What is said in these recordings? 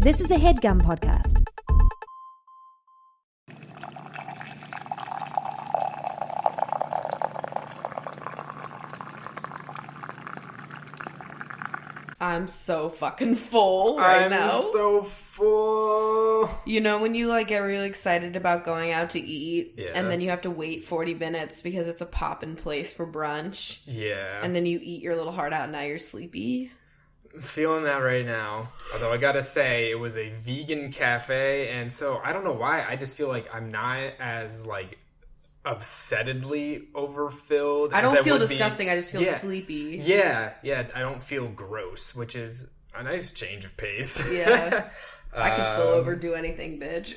This is a HeadGum podcast. I'm so fucking full right now. I'm so full. You know when you get really excited about going out to eat, Yeah. and then you have to wait 40 minutes because it's a poppin' place for brunch, Yeah. and then you eat your little heart out and now you're sleepy? I'm feeling that right now. Although I gotta say, it was a vegan cafe, and so I don't know why. I just feel like I'm not as, upsettedly overfilled. I don't as feel would disgusting, be. I just feel sleepy. Yeah, I don't feel gross, which is a nice change of pace. Yeah. I can still overdo anything, bitch.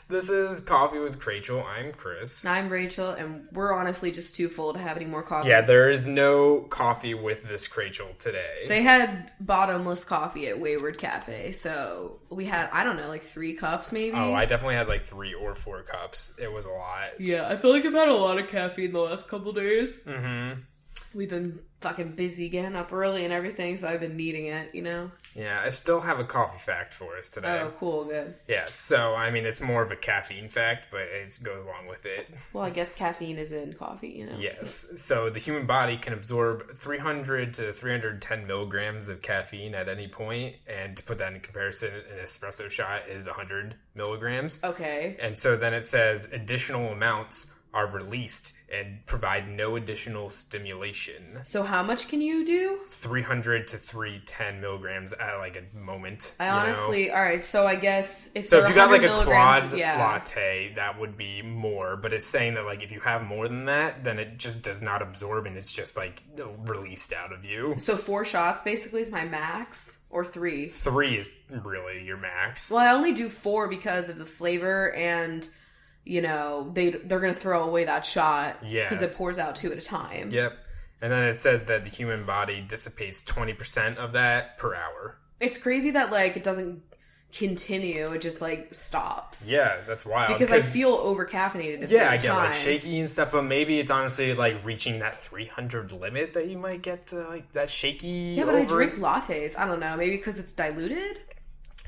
This is Coffee with Crachel. I'm Chris. I'm Rachel, and we're honestly just too full to have any more coffee. Yeah, there is no coffee with this Crachel today. They had bottomless coffee at Wayward Cafe, so we had, 3 cups maybe? Oh, I definitely had 3 or 4 cups. It was a lot. Yeah, I feel like I've had a lot of caffeine the last couple days. Mm-hmm. We've been fucking busy getting up early and everything, so I've been needing it, Yeah, I still have a coffee fact for us today. Oh, cool, good. Yeah, so, it's more of a caffeine fact, but it goes along with it. Well, I guess caffeine is in coffee, Yes, so the human body can absorb 300 to 310 milligrams of caffeine at any point, and to put that in comparison, an espresso shot is 100 milligrams. Okay. And so then it says additional amounts are released and provide no additional stimulation. So how much can you do? 300 to 310 milligrams at a moment. I honestly, alright, so I guess if So they're if you got a milligrams, quad latte, that would be more. But it's saying that if you have more than that, then it just does not absorb and it's just released out of you. So 4 shots basically is my max, or 3? 3 is really your max. Well, I only do 4 because of the flavor and... they're going to throw away that shot because it pours out 2 at a time. Yep. And then it says that the human body dissipates 20% of that per hour. It's crazy that, it doesn't continue. It just, stops. Yeah, that's wild. Because I feel over-caffeinated at certain I get, times. shaky and stuff, but maybe it's honestly, reaching that 300 limit that you might get to, that shaky Yeah, but I drink lattes. I don't know. Maybe because it's diluted?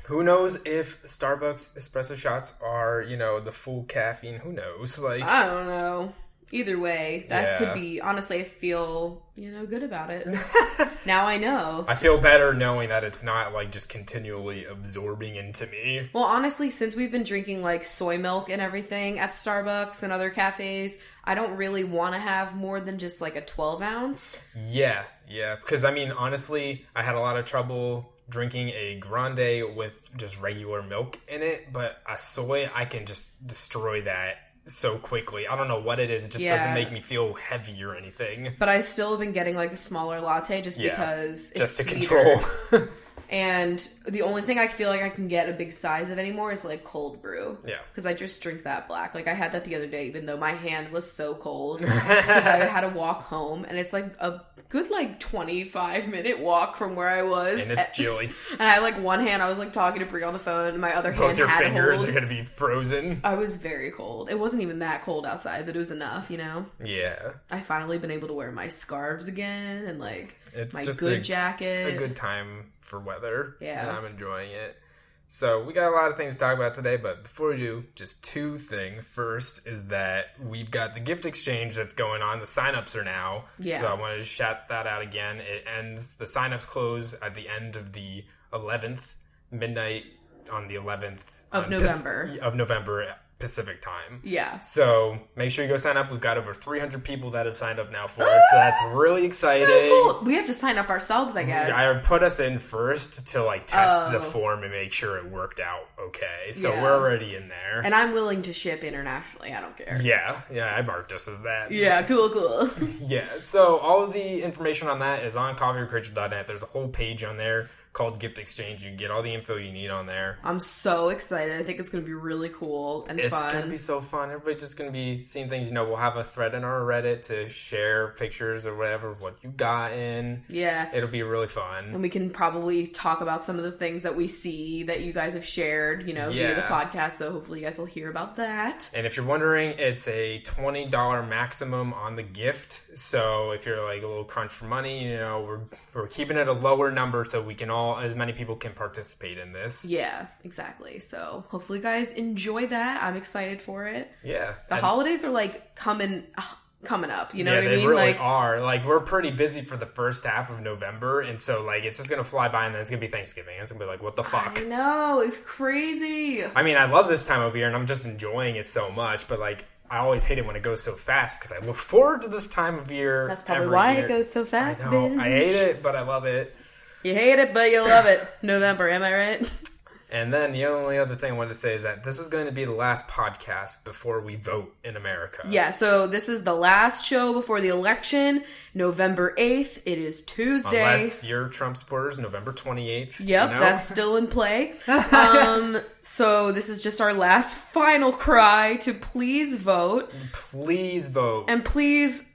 Who knows if Starbucks espresso shots are, the full caffeine? Who knows? I don't know. Either way, that could be... Honestly, I feel, good about it. Now I know. I feel better knowing that it's not, just continually absorbing into me. Well, honestly, since we've been drinking, soy milk and everything at Starbucks and other cafes, I don't really want to have more than just, a 12-ounce. Yeah. Because, honestly, I had a lot of trouble drinking a grande with just regular milk in it, but a soy, I can just destroy that so quickly. I don't know what it is. It just doesn't make me feel heavy or anything. But I still have been getting a smaller latte just because it's just to sweeter. Control. And the only thing I feel like I can get a big size of anymore is cold brew. Yeah. Because I just drink that black. I had that the other day, even though my hand was so cold. Because I had to walk home. And it's a good 25-minute walk from where I was. And it's chilly. And I had one hand, I was talking to Brie on the phone, and my other hand both your had fingers hold. are going to be frozen. I was very cold. It wasn't even that cold outside, but it was enough, Yeah. I finally been able to wear my scarves again and it's my just good jacket. A good time for weather. Yeah. And I'm enjoying it. So we got a lot of things to talk about today, but before we do, just 2 things. First is that we've got the gift exchange that's going on. The signups are now. Yeah. So I wanted to shout that out again. The signups close at the end of the 11th, midnight on the 11th. Of November. Of November Pacific time. Yeah. So make sure you go sign up. We've got over 300 people that have signed up now for it, so that's really exciting. So cool. We have to sign up ourselves, I guess. I put us in first to test the form and make sure it worked out okay. So we're already in there. And I'm willing to ship internationally. I don't care. Yeah, I marked us as that. Yeah, cool. Yeah, so all of the information on that is on CoffeeWithChrachel.net. There's a whole page on there called Gift Exchange. You can get all the info you need on there. I'm so excited. I think it's going to be really cool and It's going to be so fun. Everybody's just going to be seeing things. We'll have a thread in our Reddit to share pictures or whatever of what you got in. Yeah. It'll be really fun. And we can probably talk about some of the things that we see that you guys have shared, via the podcast. So hopefully you guys will hear about that. And if you're wondering, it's a $20 maximum on the gift. So if you're like a little crunch for money, we're keeping it a lower number so we can as many people can participate in this. Yeah, exactly. So hopefully you guys enjoy that. I'm excited for it. Yeah. The holidays are like coming up, you know what I mean? They really are. Like, we're pretty busy for the first half of November, and so, like, it's just gonna fly by, and then it's gonna be Thanksgiving. It's gonna be like, what the fuck? I know, it's crazy. I mean, I love this time of year, and I'm just enjoying it so much, but, like, I always hate it when it goes so fast, because I look forward to this time of year. That's probably why it goes so fast, I know. I hate it, but I love it. You hate it, but you love it. November, am I right? And then the only other thing I wanted to say is that this is going to be the last podcast before we vote in America. Yeah, so this is the last show before the election, November 8th. It is Tuesday. Unless you're Trump supporters, November 28th. Yep, that's still in play. So this is just our last final cry to please vote. Please vote. And please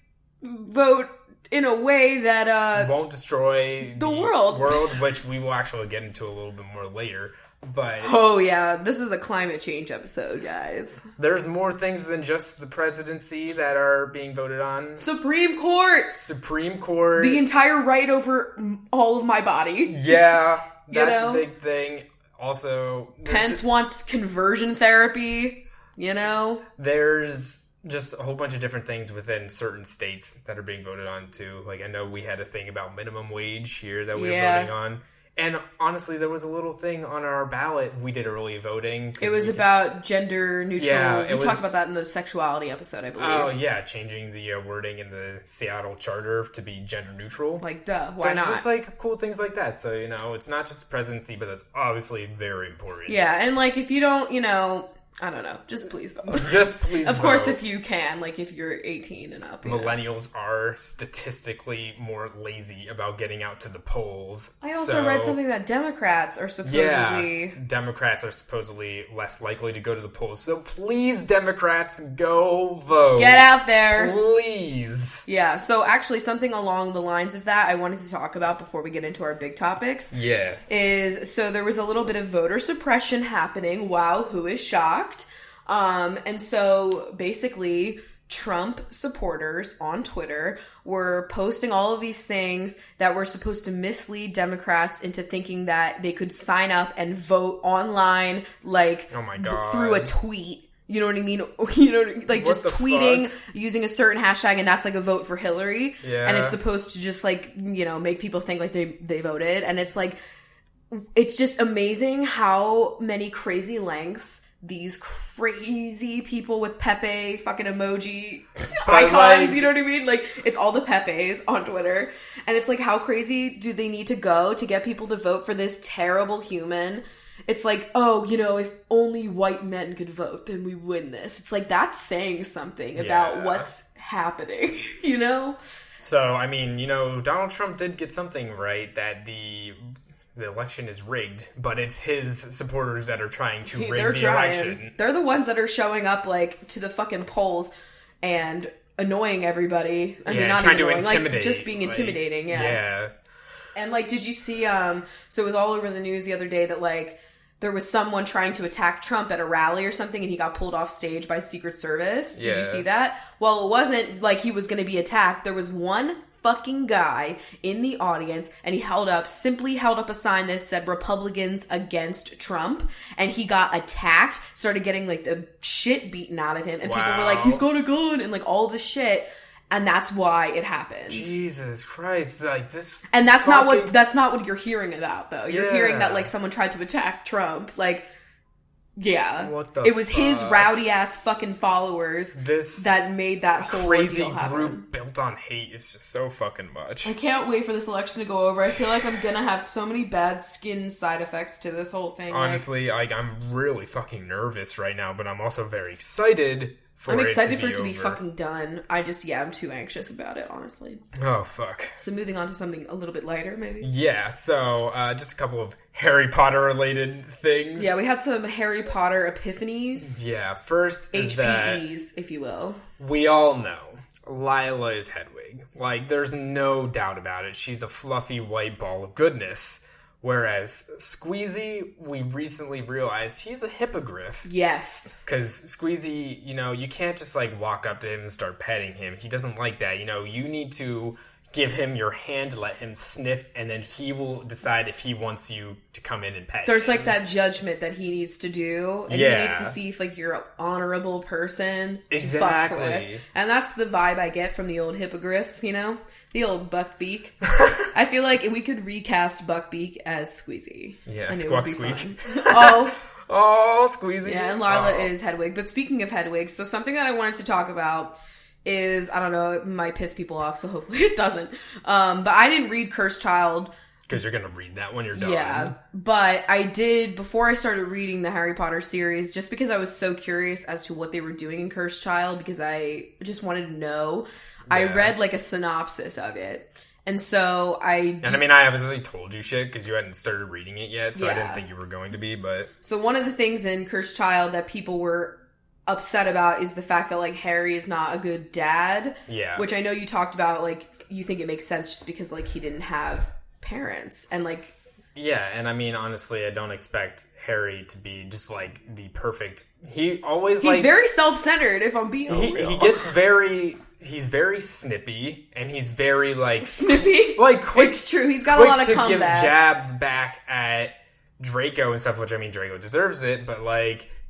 vote in a way that won't destroy the world, which we will actually get into a little bit more later. But oh yeah, this is a climate change episode, guys. There's more things than just the presidency that are being voted on. Supreme Court, the entire right over all of my body. Yeah, that's a big thing. Also, Pence wants conversion therapy. There's just a whole bunch of different things within certain states that are being voted on too. Like, I know we had a thing about minimum wage here that we were voting on. And honestly, there was a little thing on our ballot. We did early voting. It was about gender neutral. Yeah, we talked about that in the sexuality episode, I believe. Oh, yeah. Changing the wording in the Seattle Charter to be gender neutral. Like, duh. Why not? Just, like, cool things like that. So, it's not just the presidency, but that's obviously very important. Yeah, and, like, if you don't, I don't know. Just please vote. Of course, if you can. Like, if you're 18 and up. Millennials are statistically more lazy about getting out to the polls. I also read something that Democrats are supposedly... Yeah, Democrats are supposedly less likely to go to the polls. So please, Democrats, go vote. Get out there. Please. Yeah, so actually something along the lines of that I wanted to talk about before we get into our big topics. Yeah. So there was a little bit of voter suppression happening. Wow, who is shocked? And so basically Trump supporters on Twitter were posting all of these things that were supposed to mislead Democrats into thinking that they could sign up and vote online, like, oh my God, through a tweet. You know what I mean? Like, just tweeting using a certain hashtag, and that's like a vote for Hillary. Yeah. And it's supposed to just, like, make people think like they voted. And it's like, it's just amazing how many crazy lengths these crazy people with Pepe fucking emoji icons, you know what I mean? Like, it's all the Pepes on Twitter. And it's like, how crazy do they need to go to get people to vote for this terrible human? It's like, oh, if only white men could vote, then we win this. It's like, that's saying something about what's happening, So, I mean, Donald Trump did get something right, that the election is rigged, but it's his supporters that are trying to rig the election. They're the ones that are showing up, like, to the fucking polls and annoying everybody. I mean, not trying annoying, to intimidate. Like, just being intimidating, Yeah. And, like, did you see, so it was all over the news the other day that, like, there was someone trying to attack Trump at a rally or something, and he got pulled off stage by Secret Service. Did you see that? Well, it wasn't like he was going to be attacked. There was one fucking guy in the audience, and he simply held up a sign that said Republicans against Trump, and he got attacked, started getting, like, the shit beaten out of him, and people were like, he's got a gun, and, like, all this shit. And that's why it happened. Jesus Christ, like this. And that's not what you're hearing about, though. You're hearing that, like, someone tried to attack Trump. Like, yeah. What the It was his rowdy ass fucking followers that made that whole crazy ordeal happen. Group built on hate is just so fucking much. I can't wait for this election to go over. I feel like I'm gonna have so many bad skin side effects to this whole thing. Honestly, I'm really fucking nervous right now, but I'm also very excited I'm excited for it to be fucking done. I'm too anxious about it, honestly. Oh, fuck. So moving on to something a little bit lighter, maybe? Yeah, so just a couple of Harry Potter-related things. Yeah, we had some Harry Potter epiphanies. Yeah, first is that... HPEs, if you will. We all know Lila is Hedwig. Like, there's no doubt about it. She's a fluffy white ball of goodness. Whereas Squeezy, we recently realized he's a hippogriff. Yes. Because Squeezy, you can't just, walk up to him and start petting him. He doesn't like that. You need to give him your hand, let him sniff, and then he will decide if he wants you to come in and pet There's, him. that judgment that he needs to do. And he needs to see if, you're an honorable person to fuck with. And that's the vibe I get from the old hippogriffs, The old Buckbeak. I feel like we could recast Buckbeak as Squeezy. Yeah, Squawk Squeak. Oh, Squeezy. Yeah, and Lila is Hedwig. But speaking of Hedwig, so something that I wanted to talk about is, I don't know, it might piss people off, so hopefully it doesn't. But I didn't read Cursed Child. Because you're going to read that when you're done. Yeah, but I did, before I started reading the Harry Potter series, just because I was so curious as to what they were doing in Cursed Child, because I just wanted to know. Yeah. I read, a synopsis of it. And so I obviously told you shit because you hadn't started reading it yet, so I didn't think you were going to be, but... So one of the things in Cursed Child that people were upset about is the fact that, Harry is not a good dad. Yeah. Which I know you talked about, you think it makes sense just because, he didn't have parents. And, Yeah, and honestly, I don't expect Harry to be just, the perfect... He's very self-centered, if I'm being real. He gets very... He's very snippy, and he's very, Snippy? Quick... It's true, he's got a lot of comebacks. To give jabs back at Draco and stuff, which, Draco deserves it, but,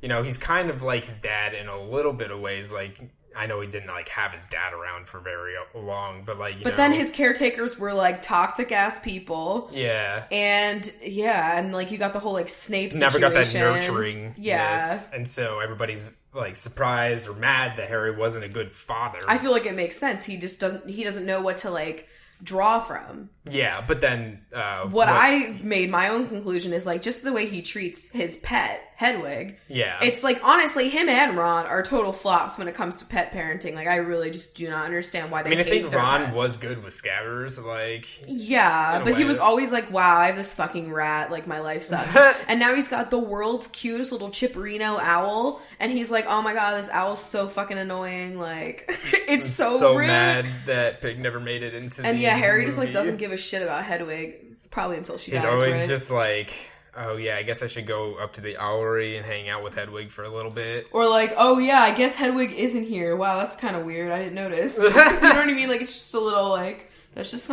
he's kind of like his dad in a little bit of ways, I know he didn't, have his dad around for very long, but, But then his caretakers were, toxic-ass people. Yeah. And, and, you got the whole, Snape situation. Never got that nurturing. Yeah. And so everybody's, surprised or mad that Harry wasn't a good father. I feel like it makes sense. He doesn't know what to, draw from. Yeah, but then... what I made my own conclusion is, just the way he treats his pet, Hedwig. Yeah. It's, honestly, him and Ron are total flops when it comes to pet parenting. I really just do not understand why they hate I think their Ron pets. was good with Scabbers, Yeah, but he was always wow, I have this fucking rat, my life sucks. And now he's got the world's cutest little chipperino owl, and he's oh my god, this owl's so fucking annoying, it's so rude. Mad that Pig never made it into the yeah, Harry just movie. Doesn't give a shit about Hedwig, probably until she dies. He's always right? just oh yeah, I guess I should go up to the owlery and hang out with Hedwig for a little bit. Or oh yeah, I guess Hedwig isn't here. Wow, that's kind of weird. I didn't notice. You know what I mean? It's just a little that's just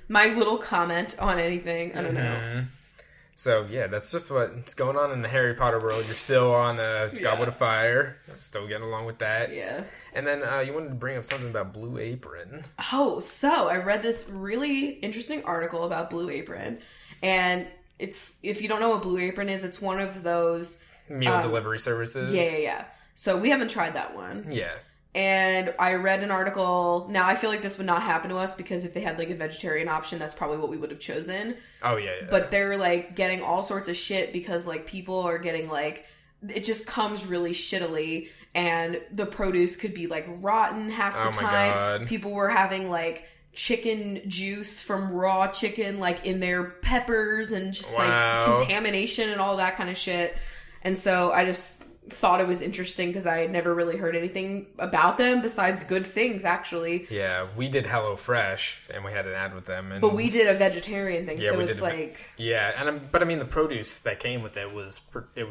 my little comment on anything. I don't know. So yeah, that's just what's going on in the Harry Potter world. You're still on Goblet of Fire. I'm still getting along with that. Yeah. And then you wanted to bring up something about Blue Apron. Oh, so I read this really interesting article about Blue Apron, and it's, if you don't know what Blue Apron is, it's one of those meal delivery services. Yeah. So we haven't tried that one. Yeah. And I read an article. Now, I feel like this would not happen to us because if they had a vegetarian option, that's probably what we would have chosen. Oh, yeah. But they're getting all sorts of shit because people are getting it just comes really shittily, and the produce could be rotten half the time. God. People were having chicken juice from raw chicken in their peppers, and just contamination and all that kind of shit. And so I just thought it was interesting because I had never really heard anything about them besides good things, actually. Yeah, we did HelloFresh and we had an ad with them, but we did a vegetarian thing, so it's but the produce that came with it was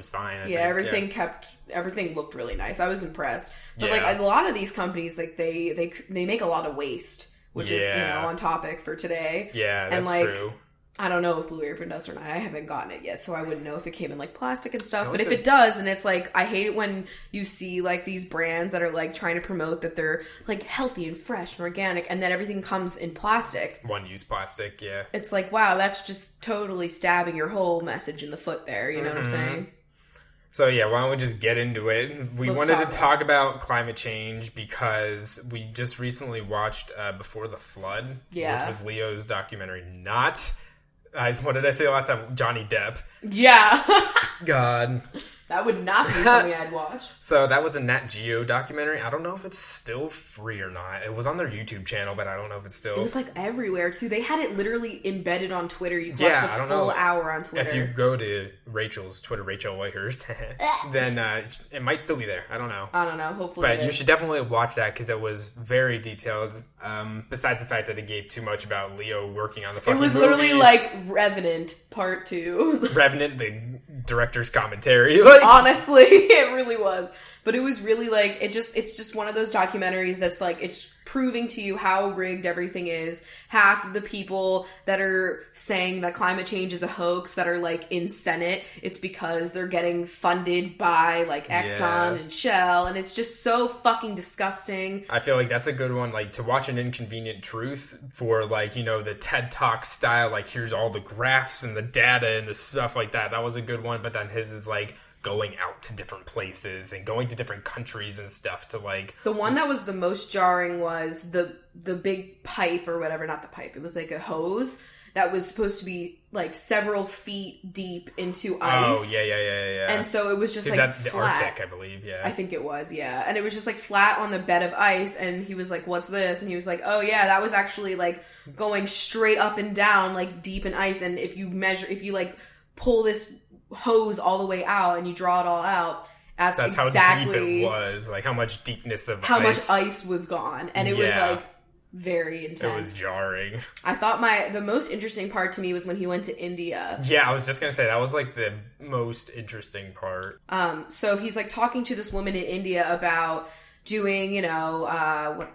fine. I think. Everything looked really nice. I was impressed, but a lot of these companies they make a lot of waste, which is on topic for today. Yeah, that's true. I don't know if Blue Apron does or not. I haven't gotten it yet, so I wouldn't know if it came in plastic and stuff. But if it does, then it's I hate it when you see these brands that are trying to promote that they're healthy and fresh and organic, and then everything comes in plastic. One-use plastic, yeah. It's wow, that's just totally stabbing your whole message in the foot there. You know what I'm saying? So yeah, why don't we just get into it? We wanted to talk about climate change because we just recently watched Before the Flood, which was Leo's documentary. What did I say last time? Johnny Depp. Yeah. God. That would not be something I'd watch. So that was a Nat Geo documentary. I don't know if it's still free or not. It was on their YouTube channel, but I don't know if it's still... It was like everywhere too. They had it literally embedded on Twitter. You could watch the full hour on Twitter. If you go to Rachel's Twitter, Rachel Whitehurst, then it might still be there. I don't know. Hopefully But you should definitely watch that because it was very detailed. Besides the fact that it gave too much about Leo working on the fucking movie. It was literally like Revenant Part 2. Revenant, the director's commentary. Honestly, it really was. But it was really like, it's just one of those documentaries that's like, it's proving to you how rigged everything is. Half of the people that are saying that climate change is a hoax that are like in Senate, it's because they're getting funded by like Exxon and Shell, and it's just so fucking disgusting. I feel like that's a good one, like to watch An Inconvenient Truth for like, the TED Talk style, like here's all the graphs and the data and the stuff like that. That was a good one, but then his is like going out to different places and going to different countries and stuff to like... The one that was the most jarring was the big pipe or whatever, not the pipe. It was like a hose that was supposed to be like several feet deep into ice. Oh, yeah. And so it was just like the flat. Arctic, I believe, yeah. I think it was, yeah. And it was just like flat on the bed of ice, and he was like, what's this? And he was like, oh yeah, that was actually like going straight up and down, like deep in ice, and if you like pull this hose all the way out and you draw it all out, that's exactly how deep it was, like how much deepness of how much ice was gone, and it was like very intense. It was jarring. I thought the most interesting part to me was when he went to India. Yeah, I was just gonna say that was like the most interesting part. So he's like talking to this woman in India about doing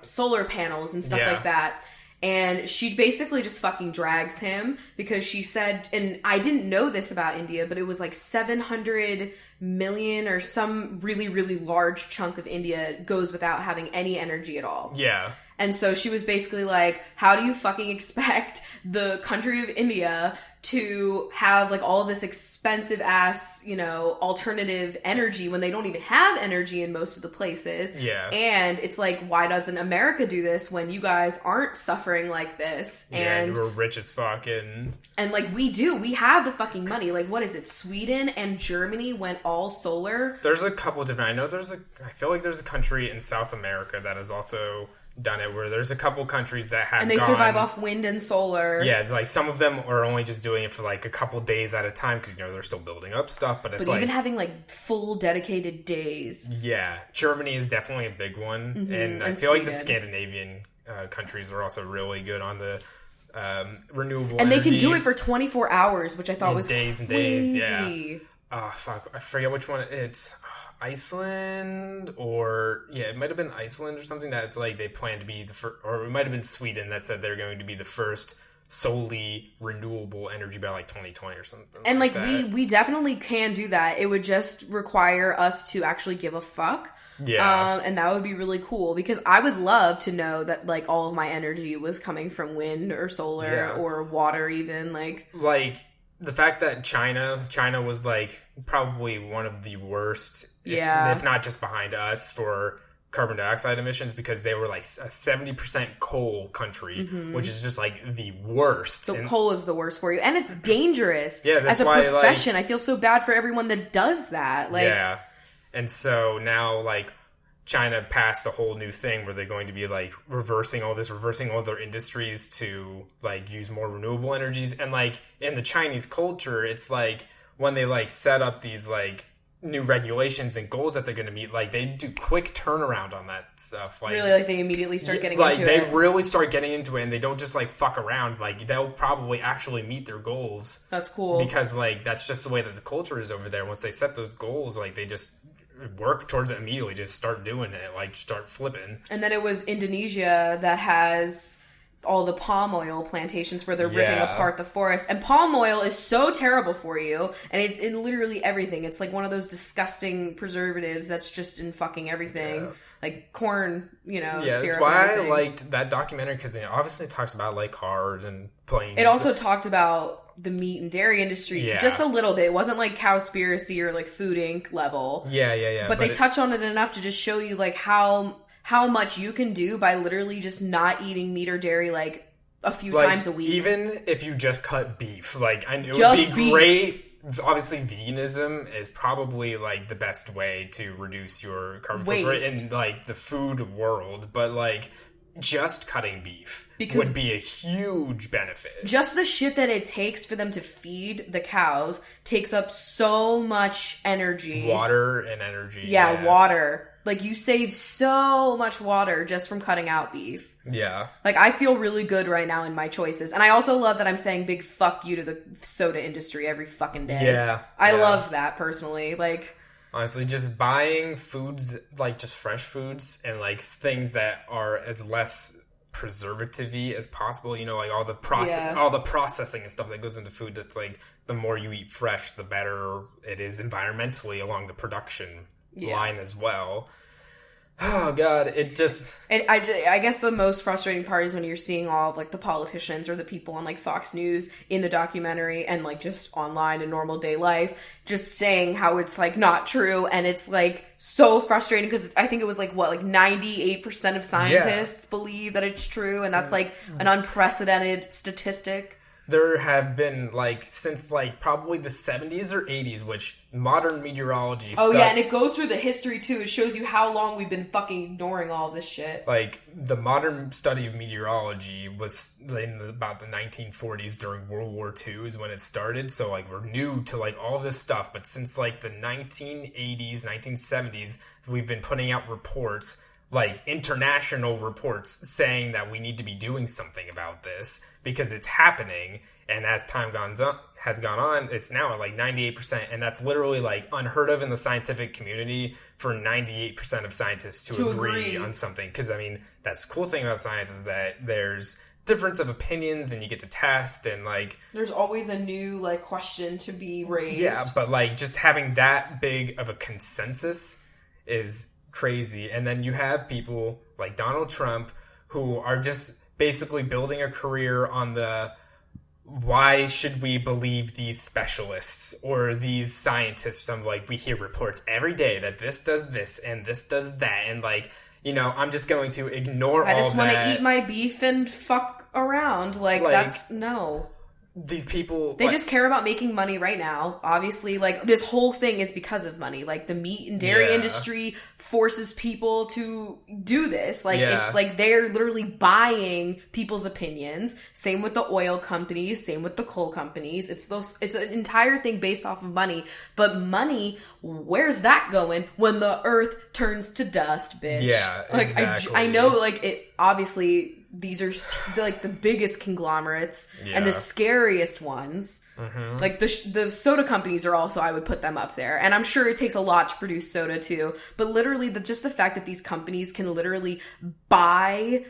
solar panels and stuff like that. And she basically just fucking drags him because she said, and I didn't know this about India, but it was like 700 million or some really, really large chunk of India goes without having any energy at all. Yeah. And so she was basically like, how do you fucking expect the country of India to have like all of this expensive ass, alternative energy when they don't even have energy in most of the places? Yeah. And it's like, why doesn't America do this when you guys aren't suffering like this? And we're rich as fuck and like we have the fucking money. Like, what is it? Sweden and Germany went all solar. There's a couple different, I feel like there's a country in South America that has also done it, where there's a couple countries that have, and they survive off wind and solar. Yeah, like some of them are only just doing it for like a couple days at a time because they're still building up stuff. But it's even having like full dedicated days. Yeah, Germany is definitely a big one, and I feel like the Scandinavian countries are also really good on the renewable and energy. They can do it for 24 hours, which I thought was days crazy. And days. Yeah. Oh fuck, I forget which one it's. Iceland, or it might have been Iceland or something that's like they plan to be the first, or it might have been Sweden that said they're going to be the first solely renewable energy by like 2020 or something. And like we definitely can do that. It would just require us to actually give a fuck. Yeah. And that would be really cool because I would love to know that like all of my energy was coming from wind or solar or water even like the fact that China was like probably one of the worst, if not just behind us, for carbon dioxide emissions because they were like a 70% coal country, which is just like the worst. So coal is the worst for you, and it's dangerous. Yeah, that's as a why, profession, I feel so bad for everyone that does that. Like, and so now like China passed a whole new thing where they're going to be like reversing all their industries to like use more renewable energies. And like in the Chinese culture, it's like when they like set up these like new regulations and goals that they're going to meet, like they do quick turnaround on that stuff. Like really, like they immediately start getting into it. Like they really start getting into it, and they don't just like fuck around. Like they'll probably actually meet their goals. That's cool because like that's just the way that the culture is over there. Once they set those goals, like they just work towards it immediately, just start doing it, like start flipping. And then it was Indonesia that has all the palm oil plantations where they're ripping apart the forest. And palm oil is so terrible for you, and it's in literally everything. It's like one of those disgusting preservatives that's just in fucking everything. Like corn, syrup. That's why I liked that documentary, because it obviously talks about like cars and planes. It also talked about the meat and dairy industry just a little bit. It wasn't like Cowspiracy or like Food Inc. level. Yeah. But they touch on it enough to just show you like how much you can do by literally just not eating meat or dairy like a few times a week. Even if you just cut beef, like I know it would be great obviously veganism is probably like the best way to reduce your carbon footprint in like the food world, but like just cutting beef would be a huge benefit. Just the shit that it takes for them to feed the cows takes up so much energy. Water and energy. Yeah, water. Like, you save so much water just from cutting out beef. Yeah. Like, I feel really good right now in my choices. And I also love that I'm saying big fuck you to the soda industry every fucking day. Yeah. I love that, personally. Like, honestly, just buying foods, like just fresh foods and like things that are as less preservative-y as possible, you know, like all the processing and stuff that goes into food. That's like, the more you eat fresh, the better it is environmentally along the production line as well. Oh god, it just... I guess the most frustrating part is when you're seeing all of, like, the politicians or the people on, like, Fox News in the documentary and, like, just online in normal day life just saying how it's, like, not true, and it's, like, so frustrating because I think it was, like, what, like, 98% of scientists believe that it's true, and that's, like, an unprecedented statistic. There have been, like, since, like, probably the 70s or 80s, which modern meteorology stuff... Oh, yeah, and it goes through the history, too. It shows you how long we've been fucking ignoring all this shit. Like, the modern study of meteorology was in about the 1940s during World War II is when it started. So, like, we're new to, like, all this stuff. But since, like, the 1980s, 1970s, we've been putting out reports, like international reports saying that we need to be doing something about this because it's happening. And as time has gone on, it's now at like 98%. And that's literally like unheard of in the scientific community for 98% of scientists to agree on something. Because, I mean, that's the cool thing about science is that there's difference of opinions and you get to test and like... There's always a new like question to be raised. Yeah, but like just having that big of a consensus is crazy. And then you have people like Donald Trump who are just basically building a career on the why should we believe these specialists or these scientists. Some like we hear reports every day that this does this and this does that, and like, you know, I'm just going to ignore all that. I just want to eat my beef and fuck around. Like that's no. These people... They just care about making money right now. Obviously, like, this whole thing is because of money. Like, the meat and dairy industry forces people to do this. Like, it's like they're literally buying people's opinions. Same with the oil companies. Same with the coal companies. It's an entire thing based off of money. But money, where's that going when the earth turns to dust, bitch? Yeah, like, exactly. I know, like, it obviously... These are like the biggest conglomerates and the scariest ones. Mm-hmm. Like the soda companies are also, I would put them up there. And I'm sure it takes a lot to produce soda too. But literally just the fact that these companies can literally buy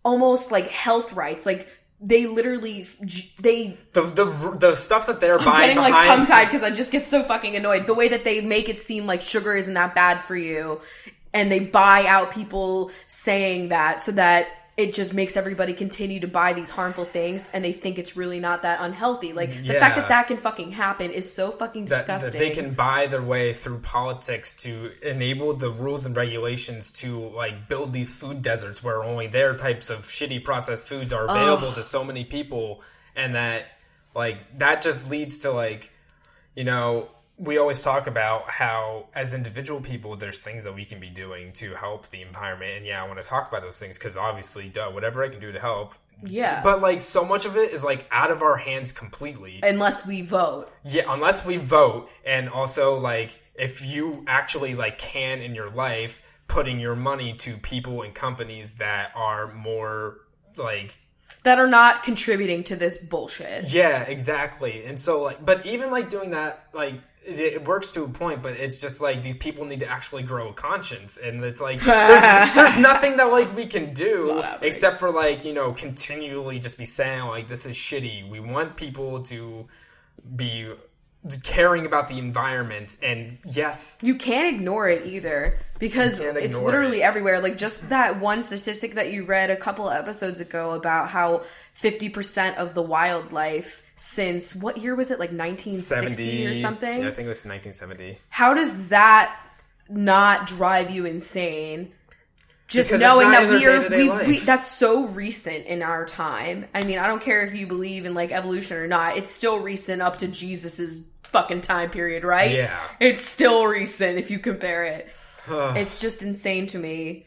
almost like health rights. Like they literally, the stuff that they're buying. I'm getting like tongue tied because I just get so fucking annoyed. The way that they make it seem like sugar isn't that bad for you. And they buy out people saying that so that it just makes everybody continue to buy these harmful things and they think it's really not that unhealthy. Like, the fact that can fucking happen is so fucking disgusting. That they can buy their way through politics to enable the rules and regulations to, like, build these food deserts where only their types of shitty processed foods are available to so many people. And that, like, that just leads to, like, you know... We always talk about how, as individual people, there's things that we can be doing to help the environment. And yeah, I want to talk about those things because obviously, whatever I can do to help. Yeah. But, like, so much of it is, like, out of our hands completely. Unless we vote. Yeah, unless we vote. And also, like, if you actually, like, can in your life, putting your money to people and companies that are more, like... That are not contributing to this bullshit. Yeah, exactly. And so, like... But even, like, doing that, like... It works to a point, but it's just like these people need to actually grow a conscience, and it's like there's nothing that like we can do except for like, you know, continually just be saying like this is shitty. We want people to be caring about the environment, and yes, you can't ignore it either because it's literally everywhere. Like just that one statistic that you read a couple of episodes ago about how 50% of the wildlife since what year was it, like 1960 or something? Yeah, I think it was 1970. How does that not drive you insane? just because knowing that we that's so recent in our time. I mean, I don't care if you believe in like evolution or not. It's still recent up to Jesus's fucking time period, right? Yeah. It's still recent if you compare it. It's just insane to me.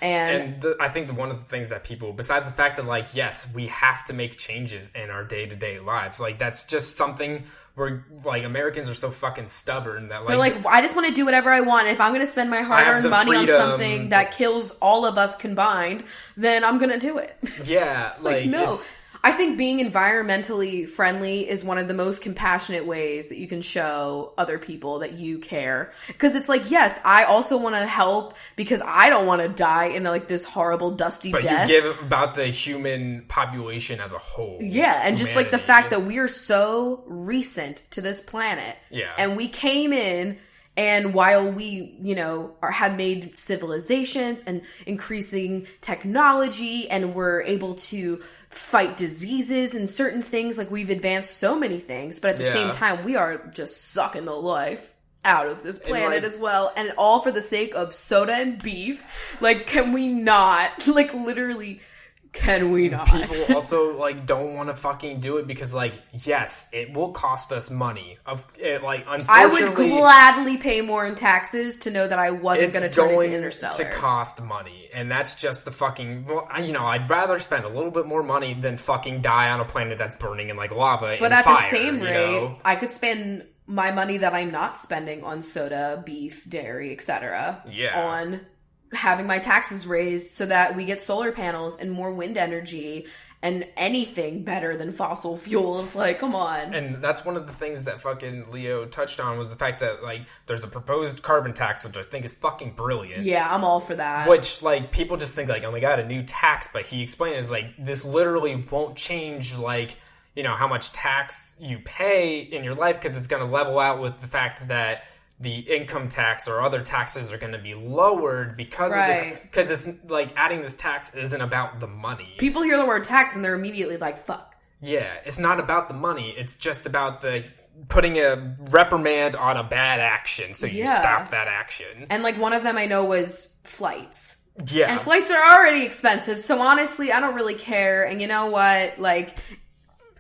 And I think one of the things that people, besides the fact that, like, yes, we have to make changes in our day-to-day lives. Like, that's just something where, like, Americans are so fucking stubborn that, like... They're like, I just want to do whatever I want. If I'm going to spend my hard-earned money on something that kills all of us combined, then I'm going to do it. Yeah. like, no. I think being environmentally friendly is one of the most compassionate ways that you can show other people that you care. Because it's like, yes, I also want to help because I don't want to die in like this horrible dusty death. But you give about the human population as a whole. Yeah, and just like the fact that we are so recent to this planet. Yeah. And we came in... And while we, have made civilizations and increasing technology and we're able to fight diseases and certain things, like we've advanced so many things, but at the same time, we are just sucking the life out of this planet as well. And all for the sake of soda and beef. Like, can we not? Like, literally... Can we not? People also, like, don't want to fucking do it because, like, yes, it will cost us money. Unfortunately... I would gladly pay more in taxes to know that I wasn't going to turn into Interstellar. It's going to cost money. And that's just the fucking... Well, I'd rather spend a little bit more money than fucking die on a planet that's burning in, like, lava and fire. But at the same rate, I could spend my money that I'm not spending on soda, beef, dairy, etc. on... having my taxes raised so that we get solar panels and more wind energy and anything better than fossil fuels. Like, come on. And that's one of the things that fucking Leo touched on was the fact that, like, there's a proposed carbon tax, which I think is fucking brilliant. Yeah, I'm all for that. Which, like, people just think, like, oh my god, a new tax. But he explained it as, like, this literally won't change, like, how much tax you pay in your life because it's going to level out with the fact that the income tax or other taxes are going to be lowered because because it's like adding this tax isn't about the money. People hear the word tax and they're immediately like, fuck. Yeah, it's not about the money. It's just about the putting a reprimand on a bad action so you stop that action. And like one of them I know was flights. Yeah. And flights are already expensive, so honestly, I don't really care. And you know what? Like...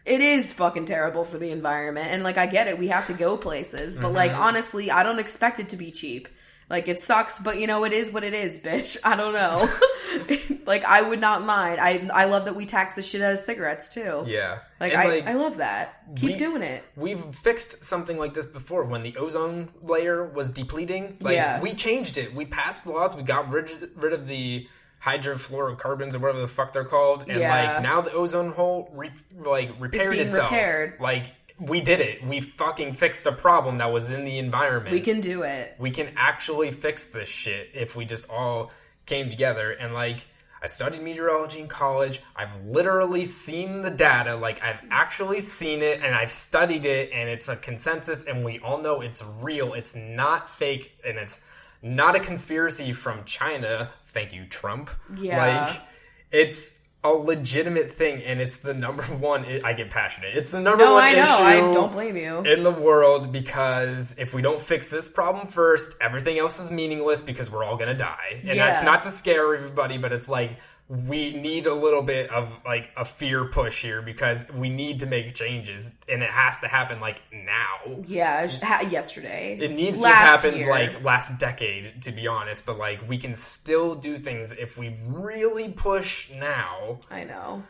It is fucking terrible for the environment. And, like, I get it. We have to go places. But, like, honestly, I don't expect it to be cheap. Like, it sucks, but, it is what it is, bitch. I don't know. Like, I would not mind. I love that we tax the shit out of cigarettes, too. Yeah. Like, I love that. Keep doing it. We've fixed something like this before. When the ozone layer was depleting, like, we changed it. We passed laws. We got rid of the... hydrofluorocarbons or whatever the fuck they're called, and like now the ozone hole repaired itself. Like we did it. We fucking fixed a problem that was in the environment. We can do it. We can actually fix this shit if we just all came together. And like I studied meteorology in college. I've literally seen the data. Like I've actually seen it and I've studied it, and it's a consensus, and we all know it's real. It's not fake, and it's not a conspiracy from China. Thank you, Trump. Yeah. Like, it's a legitimate thing, and it's the number one... I get passionate. It's the number one issue... I don't blame you. ...in the world, because if we don't fix this problem first, everything else is meaningless because we're all gonna die. And that's not to scare everybody, but it's like... we need a little bit of like a fear push here because we need to make changes, and it has to happen like now. Yeah, yesterday. It needs to happen like last decade, to be honest, but like we can still do things if we really push now. I know.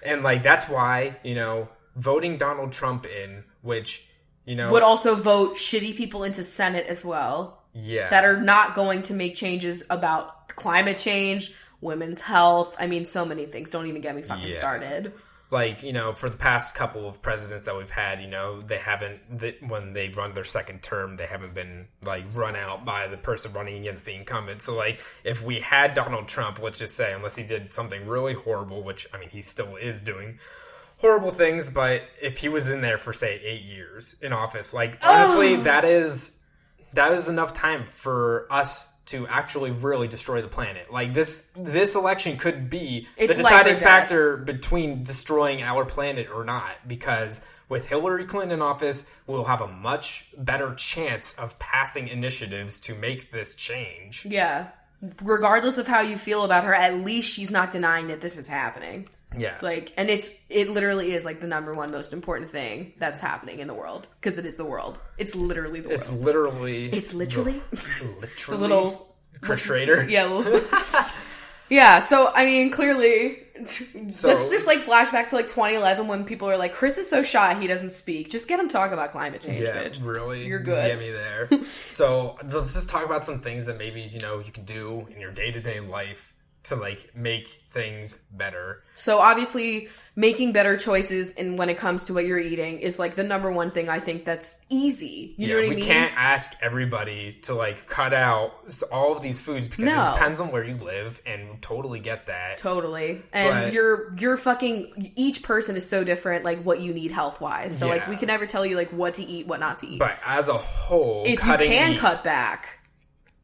And like that's why, voting Donald Trump in, which, would also vote shitty people into Senate as well. Yeah. That are not going to make changes about climate change, women's health. I mean, so many things. Don't even get me fucking started. Like, for the past couple of presidents that we've had, they haven't, when they run their second term, they haven't been, like, run out by the person running against the incumbent. So, like, if we had Donald Trump, let's just say, unless he did something really horrible, which, I mean, he still is doing horrible things, but if he was in there for, say, 8 years in office, like, honestly, that is enough time for us to actually really destroy the planet. Like, this election could be the deciding factor between destroying our planet or not, because with Hillary Clinton in office, we'll have a much better chance of passing initiatives to make this change. Yeah. regardless of how you feel about her, at least she's not denying that this is happening. Yeah. Like, and it literally is like the number one most important thing that's happening in the world. Because it is the world. It's literally the world. It's literally. The little Chris Schrader. Yeah. Yeah, so, I mean, clearly, let's just, like, flash back to, like, 2011 when people are like, Chris is so shy he doesn't speak. Just get him talking about climate change, bitch. Really? You're good. Just get me there. So, let's just talk about some things that maybe, you can do in your day-to-day life to, like, make things better. So, obviously, making better choices in when it comes to what you're eating is, like, the number one thing I think that's easy. You know what I mean? We can't ask everybody to, like, cut out all of these foods because it depends on where you live, and we totally get that. Totally. And you're fucking, each person is so different, like, what you need health-wise. So, like, we can never tell you, like, what to eat, what not to eat. But as a whole, if you can cut back.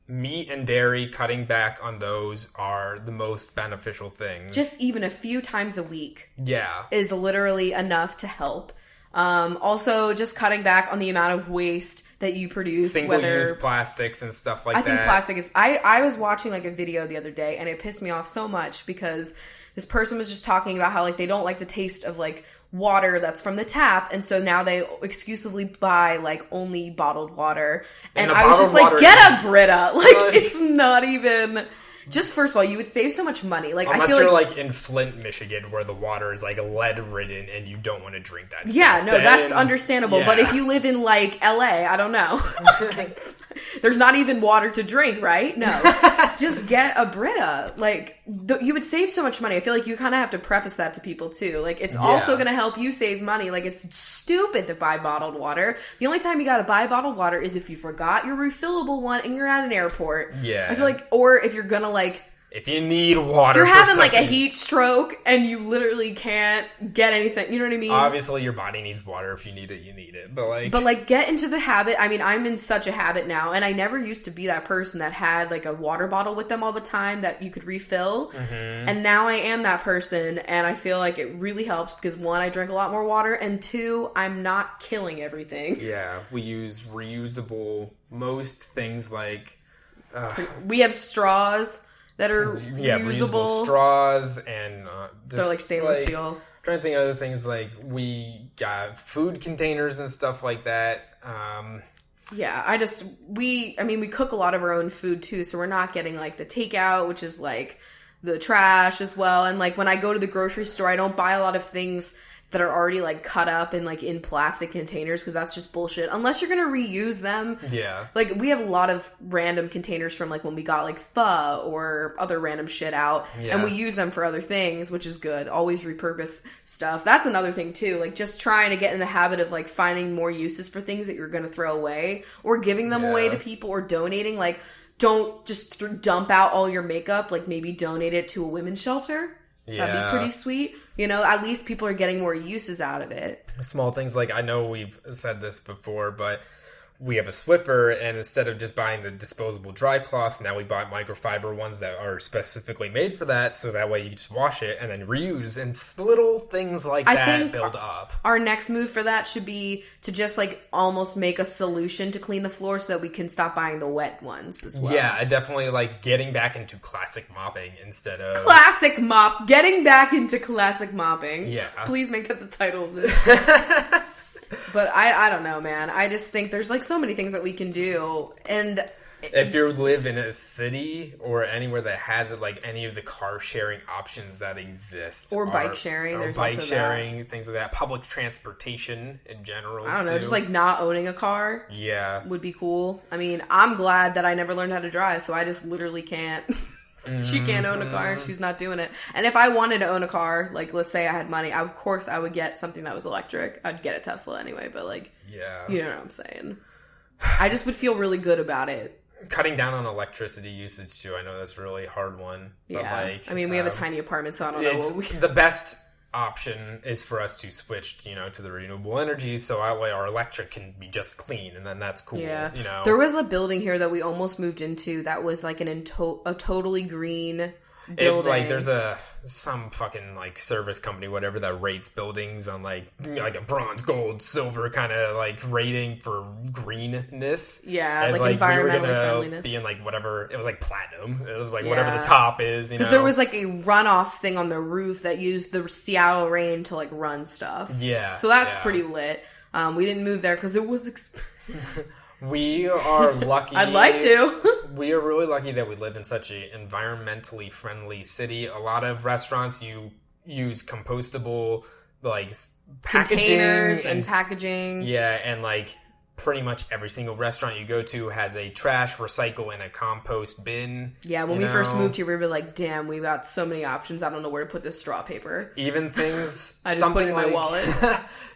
Meat and dairy, cutting back on those are the most beneficial things. Just even a few times a week. Yeah. Is literally enough to help. Also, just cutting back on the amount of waste that you produce. Single-use plastics and stuff like that. I think plastic is... I was watching, like, a video the other day, and it pissed me off so much because this person was just talking about how, like, they don't like the taste of, like, water that's from the tap, and so now they exclusively buy, like, only bottled water. And I was just like, get a Brita! Like, it's not even... Just first of all, you would save so much money. Like, unless I feel you're like in Flint, Michigan, where the water is like lead ridden, and you don't want to drink that stuff. Yeah, no, that's understandable. Yeah. But if you live in like LA, I don't know. There's not even water to drink, right? No, just get a Brita. Like, you would save so much money. I feel like you kind of have to preface that to people too. Like, it's also going to help you save money. Like, it's stupid to buy bottled water. The only time you got to buy bottled water is if you forgot your refillable one and you're at an airport. Yeah, I feel like, or if you're gonna like, if you need water, if you're having like a heat stroke and you literally can't get anything, you know what I mean? Obviously, your body needs water. If you need it, you need it. But like, get into the habit. I mean, I'm in such a habit now, and I never used to be that person that had like a water bottle with them all the time that you could refill. Mm-hmm. And now I am that person, and I feel like it really helps because one, I drink a lot more water, and two, I'm not killing everything. Yeah, we use reusable most things like. We have straws that are reusable straws, and they're like stainless steel. I'm trying to think of other things, like we got food containers and stuff like that. Yeah, we cook a lot of our own food too, so we're not getting like the takeout, which is like the trash as well. And like when I go to the grocery store, I don't buy a lot of things that are already like cut up and like in plastic containers because that's just bullshit. Unless you're gonna reuse them. Yeah. Like we have a lot of random containers from like when we got like pho or other random shit out, and we use them for other things, which is good. Always repurpose stuff. That's another thing too. Like just trying to get in the habit of like finding more uses for things that you're gonna throw away or giving them away to people or donating. Like don't just dump out all your makeup. Like maybe donate it to a women's shelter. Yeah. That'd be pretty sweet. You know, at least people are getting more uses out of it. Small things like, I know we've said this before, but we have a Swiffer, and instead of just buying the disposable dry cloths, now we buy microfiber ones that are specifically made for that, so that way you just wash it and then reuse, and little things like that build up. Our next move for that should be to just like almost make a solution to clean the floor so that we can stop buying the wet ones as well. Yeah, I definitely like getting back into classic mopping instead of... Classic mop! Getting back into classic mopping. Yeah. Please make that the title of this. But I don't know, man. I just think there's like so many things that we can do. And if you live in a city or anywhere that has like any of the car sharing options that exist, or bike sharing, or bike sharing, things like that, public transportation in general. I don't know, just like not owning a car. Yeah, would be cool. I mean, I'm glad that I never learned how to drive, so I just literally can't. She can't own a car and she's not doing it. And if I wanted to own a car, like let's say I had money, of course I would get something that was electric. I'd get a Tesla anyway, but like, you know what I'm saying. I just would feel really good about it. Cutting down on electricity usage too. I know that's a really hard one. But like, I mean, we have a tiny apartment, so I don't know. The best option is for us to switch, to the renewable energy, so that way our electric can be just clean, and then that's cool. Yeah. There was a building here that we almost moved into that was like a totally green building. There's some fucking like service company, whatever, that rates buildings on like a bronze, gold, silver kind of like rating for greenness. Yeah, and, like we were environmental gonna friendliness. be in like whatever, it was like platinum. It was like Yeah. whatever the top is, you know. Because there was like a runoff thing on the roof that used the Seattle rain to like run stuff. Yeah. So that's yeah. pretty lit. We didn't move there because it was We are lucky. I'd like to. We are really lucky that we live in such an environmentally friendly city. A lot of restaurants, you use compostable like packaging Containers and packaging. Yeah, and like pretty much every single restaurant you go to has a trash, recycle, and a compost bin. Yeah, when we first moved here, we were like, damn, we've got so many options. I don't know where to put this straw paper. Even things, I just put it in my like wallet.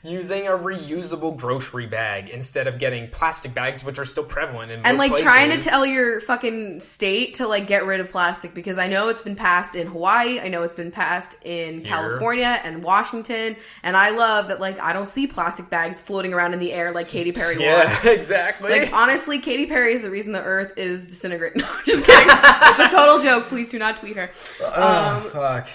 using a reusable grocery bag instead of getting plastic bags, which are still prevalent in most and like places. trying to tell your fucking state to like get rid of plastic, because I know it's been passed in Hawaii, I know it's been passed in California and Washington, and I love that like I don't see plastic bags floating around in the air like Katy Perry wants. Yeah, exactly. Like honestly, Katy Perry is the reason the Earth is disintegrating. No, just kidding. It's a total joke. Please do not tweet her. Fuck.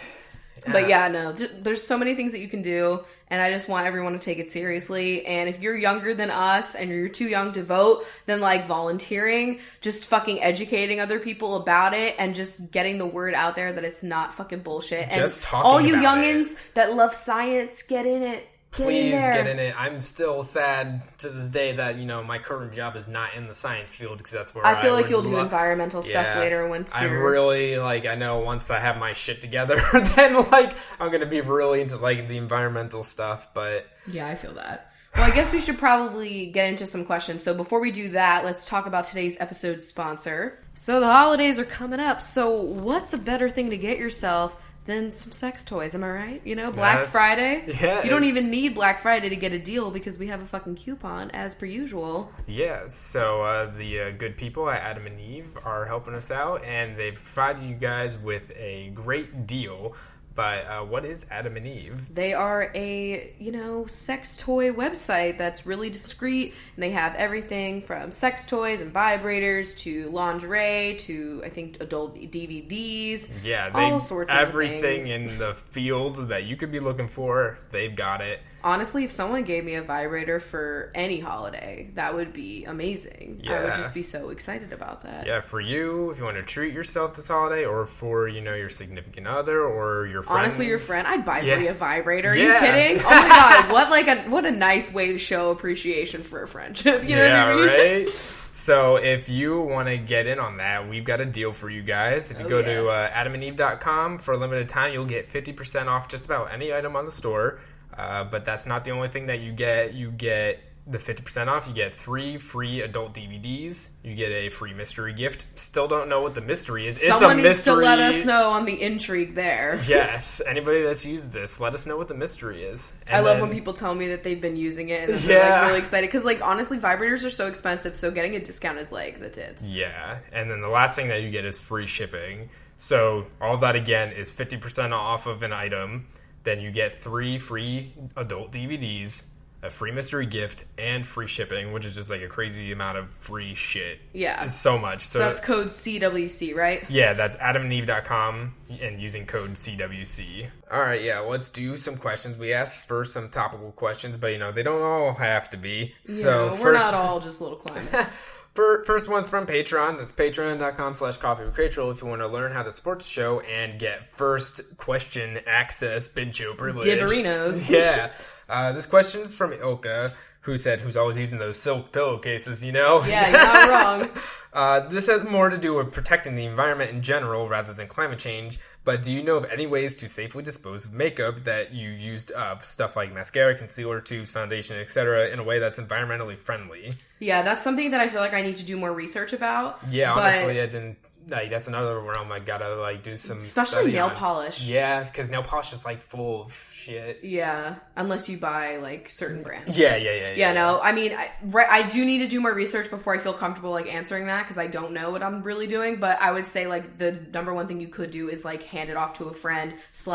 But yeah, no, there's so many things that you can do, and I just want everyone to take it seriously. And if you're younger than us and you're too young to vote, then like volunteering, just fucking educating other people about it, and just getting the word out there that it's not fucking bullshit. Just and talking all you about youngins that love science, get in it. Please get in it. I'm still sad to this day that, you know, my current job is not in the science field, because that's where I feel like would you'll do environmental stuff later once I you're... really, like, I know once I have my shit together, then, like, I'm going to be really into, like, the environmental stuff, but... Yeah, I feel that. Well, I guess we should probably get into some questions. So before we do that, let's talk about today's episode sponsor. So the holidays are coming up, so what's a better thing to get yourself than some sex toys, am I right? You know, Black Friday. Yeah. You don't even need Black Friday to get a deal, because we have a fucking coupon, as per usual. Yeah, so the good people at Adam and Eve are helping us out, and they've provided you guys with a great deal. But what is Adam and Eve? They are a, you know, sex toy website that's really discreet, and they have everything from sex toys and vibrators to lingerie to, I think, adult DVDs. Yeah, all sorts of everything things. in the field that you could be looking for, they've got it. Honestly, if someone gave me a vibrator for any holiday, that would be amazing. Yeah. I would just be so excited about that. Yeah, for you, if you want to treat yourself this holiday, or for, you know, your significant other or your friends. Honestly, your friend, I'd buy Yeah. Brie a vibrator. Are Yeah. you kidding? Oh my god, what a nice way to show appreciation for a friendship. You know what I mean? Right? So if you want to get in on that, we've got a deal for you guys. If you go to adamandeve.com for a limited time, you'll get 50% off just about any item on the store. But that's not the only thing that you get. You get the 50% off. You get 3 free adult DVDs. You get a free mystery gift. Still don't know what the mystery is. Someone it's a needs to mystery. let us know on the intrigue there. Yes. Anybody that's used this, let us know what the mystery is. And I love then- when people tell me that they've been using it, and they're like really excited. Because like honestly, vibrators are so expensive, so getting a discount is like the tits. Yeah. And then the last thing that you get is free shipping. So all of that again is 50% off of an item. Then you get 3 free adult DVDs, a free mystery gift, and free shipping, which is just like a crazy amount of free shit. Yeah. It's so much. So that's code CWC, right? Yeah, that's adamandeve.com and using code CWC. All right, yeah, let's do some questions. We asked for some topical questions, but, you know, they don't all have to be. So we're not all just little climates. First one's from Patreon. That's patreon.com/CoffeeWithChrachel if you want to learn how to support the show and get first question access, bincho privilege. Dibberinos. Yeah. This question's from Ilka, who's always using those silk pillowcases, you know? Yeah, you're not wrong. This has more to do with protecting the environment in general rather than climate change, but do you know of any ways to safely dispose of makeup that you used up, stuff like mascara, concealer, tubes, foundation, etc., in a way that's environmentally friendly? Yeah, that's something that I feel like I need to do more research about. Yeah, honestly, I didn't... Like, that's another realm I gotta, like, do some especially nail on. polish. Yeah, because nail polish is, like, full of shit. Yeah, unless you buy, like, certain brands. Yeah, no, I mean, I do need to do more research before I feel comfortable, like, answering that, because I don't know what I'm really doing, but I would say, like, the number one thing you could do is, like, hand it off to a friend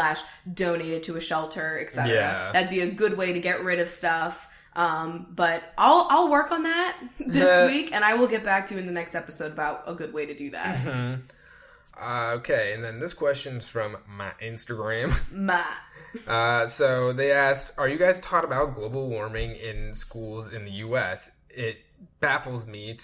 / donate it to a shelter, etc. Yeah. That'd be a good way to get rid of stuff. But I'll work on that this week, and I will get back to you in the next episode about a good way to do that. Okay, and then this question's from my Instagram. Ma. So they asked, are you guys taught about global warming in schools in the U.S.? It baffles me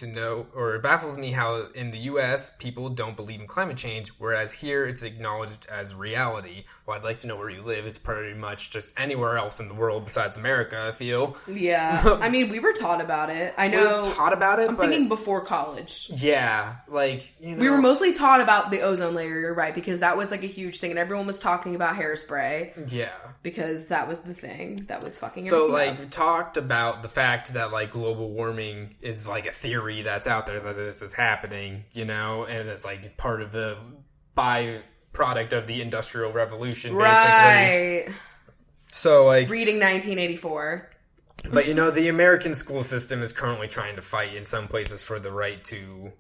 how in the U.S. people don't believe in climate change, whereas here it's acknowledged as reality. Well, I'd like to know where you live. It's pretty much just anywhere else in the world besides America, I feel. Yeah. I mean, we were taught about it. I know. We were taught about it, I'm thinking before college. Yeah, like, you know. We were mostly taught about the ozone layer, you're right, because that was like a huge thing, and everyone was talking about hairspray. Yeah. Because that was the thing that was fucking So, everything like, up. we talked about the fact that, like, global warming is, like, a theory that's out there that this is happening, you know? And it's, like, part of the byproduct of the Industrial Revolution, basically. Right. So, like... Reading 1984. But, you know, the American school system is currently trying to fight in some places for the right to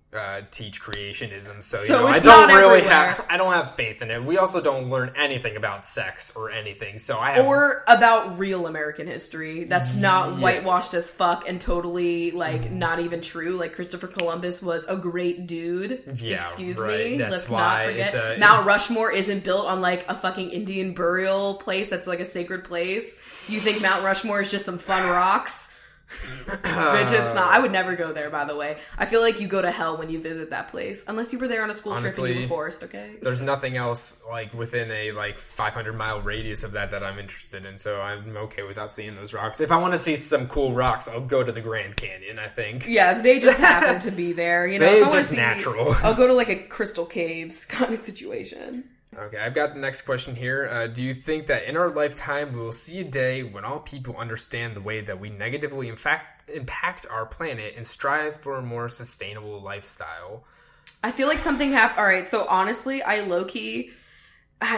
teach creationism. So, you know, I don't have faith in it. We also don't learn anything about sex or anything. So or about real American history. That's not whitewashed as fuck and totally, like, not even true. Like, Christopher Columbus was a great dude. Yeah, Excuse right. me. That's Let's why not forget. Mount Rushmore isn't built on, like, a fucking Indian burial place that's, like, a sacred place. You think Mount Rushmore is just some fun rocks? Bridget's not. I would never go there, by the way. I feel like you go to hell when you visit that place. Unless you were there on a school trip and you were forced, okay? There's nothing else, like, within a, like, 500-mile radius of that I'm interested in, so I'm okay without seeing those rocks. If I want to see some cool rocks, I'll go to the Grand Canyon, I think. Yeah, they just happen to be there, you know? They're just natural. I'll go to, like, a Crystal Caves kind of situation. Okay, I've got the next question here. Do you think that in our lifetime we will see a day when all people understand the way that we negatively impact our planet and strive for a more sustainable lifestyle? I feel like something happened. All right, so honestly, I low-key...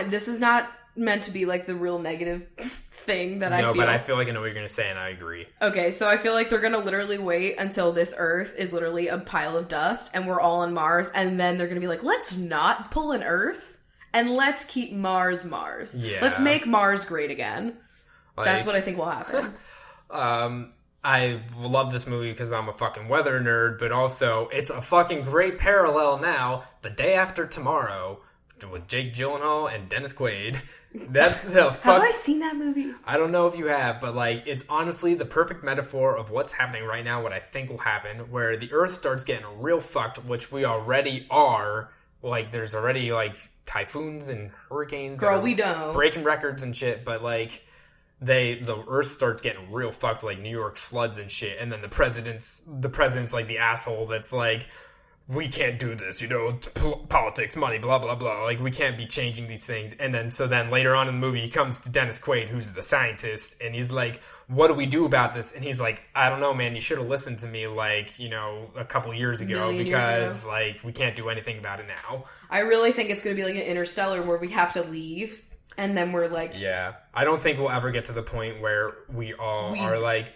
This is not meant to be, like, the real negative thing that I feel. No, but I feel like I know what you're going to say, and I agree. Okay, so I feel like they're going to literally wait until this Earth is literally a pile of dust, and we're all on Mars, and then they're going to be like, let's not pull an Earth. And let's keep Mars. Yeah. Let's make Mars great again. Like, that's what I think will happen. I love this movie because I'm a fucking weather nerd, but also it's a fucking great parallel now. The Day After Tomorrow with Jake Gyllenhaal and Dennis Quaid. Have I seen that movie? I don't know if you have, but, like, it's honestly the perfect metaphor of what's happening right now, what I think will happen, where the Earth starts getting real fucked, which we already are. Like, there's already, like, typhoons and hurricanes. Girl, we don't. Breaking records and shit, but, like, the Earth starts getting real fucked, like New York floods and shit, and then the president's, like, the asshole that's like, we can't do this, you know, politics, money, blah, blah, blah. Like, we can't be changing these things. And then, so then later on in the movie, he comes to Dennis Quaid, who's the scientist, and he's like, what do we do about this? And he's like, I don't know, man, you should have listened to me, like, you know, a couple years ago, because, like, we can't do anything about it now. I really think it's going to be like an Interstellar where we have to leave, and then we're like... Yeah. I don't think we'll ever get to the point where we are, like...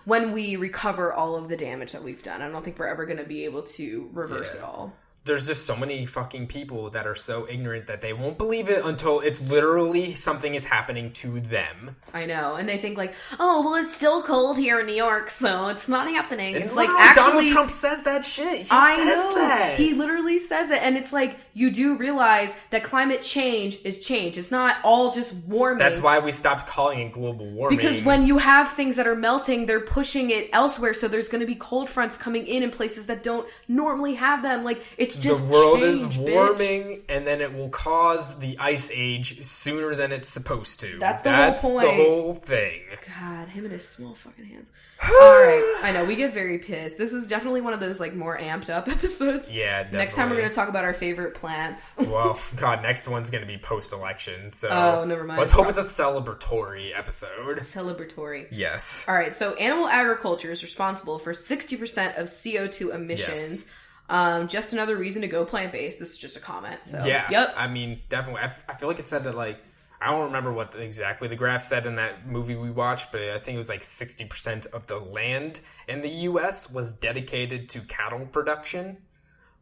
When we recover all of the damage that we've done. I don't think we're ever going to be able to reverse it all. There's just so many fucking people that are so ignorant that they won't believe it until it's literally something is happening to them. I know. And they think like, oh, well, it's still cold here in New York, so it's not happening. It's like, actually... Donald Trump says that shit. He says that. He literally says it. And it's like, you do realize that climate change is change. It's not all just warming. That's why we stopped calling it global warming. Because when you have things that are melting, they're pushing it elsewhere, so there's going to be cold fronts coming in places that don't normally have them. Like, it's just the world change, is warming, and then it will cause the ice age sooner than it's supposed to. That's the whole point. The whole thing. God, him and his small fucking hands. Alright, I know, we get very pissed. This is definitely one of those, like, more amped up episodes. Yeah, definitely. Next time we're going to talk about our favorite plants. Well, God, next one's going to be post-election, so... Oh, never mind. Let's hope it's a celebratory episode. Celebratory. Yes. Alright, so animal agriculture is responsible for 60% of CO2 emissions. Yes. Just another reason to go plant-based. This is just a comment, so... Yeah. Yep. I mean, definitely. I feel like it said that, like... I don't remember what exactly the graph said in that movie we watched, but I think it was like 60% of the land in the U.S. was dedicated to cattle production,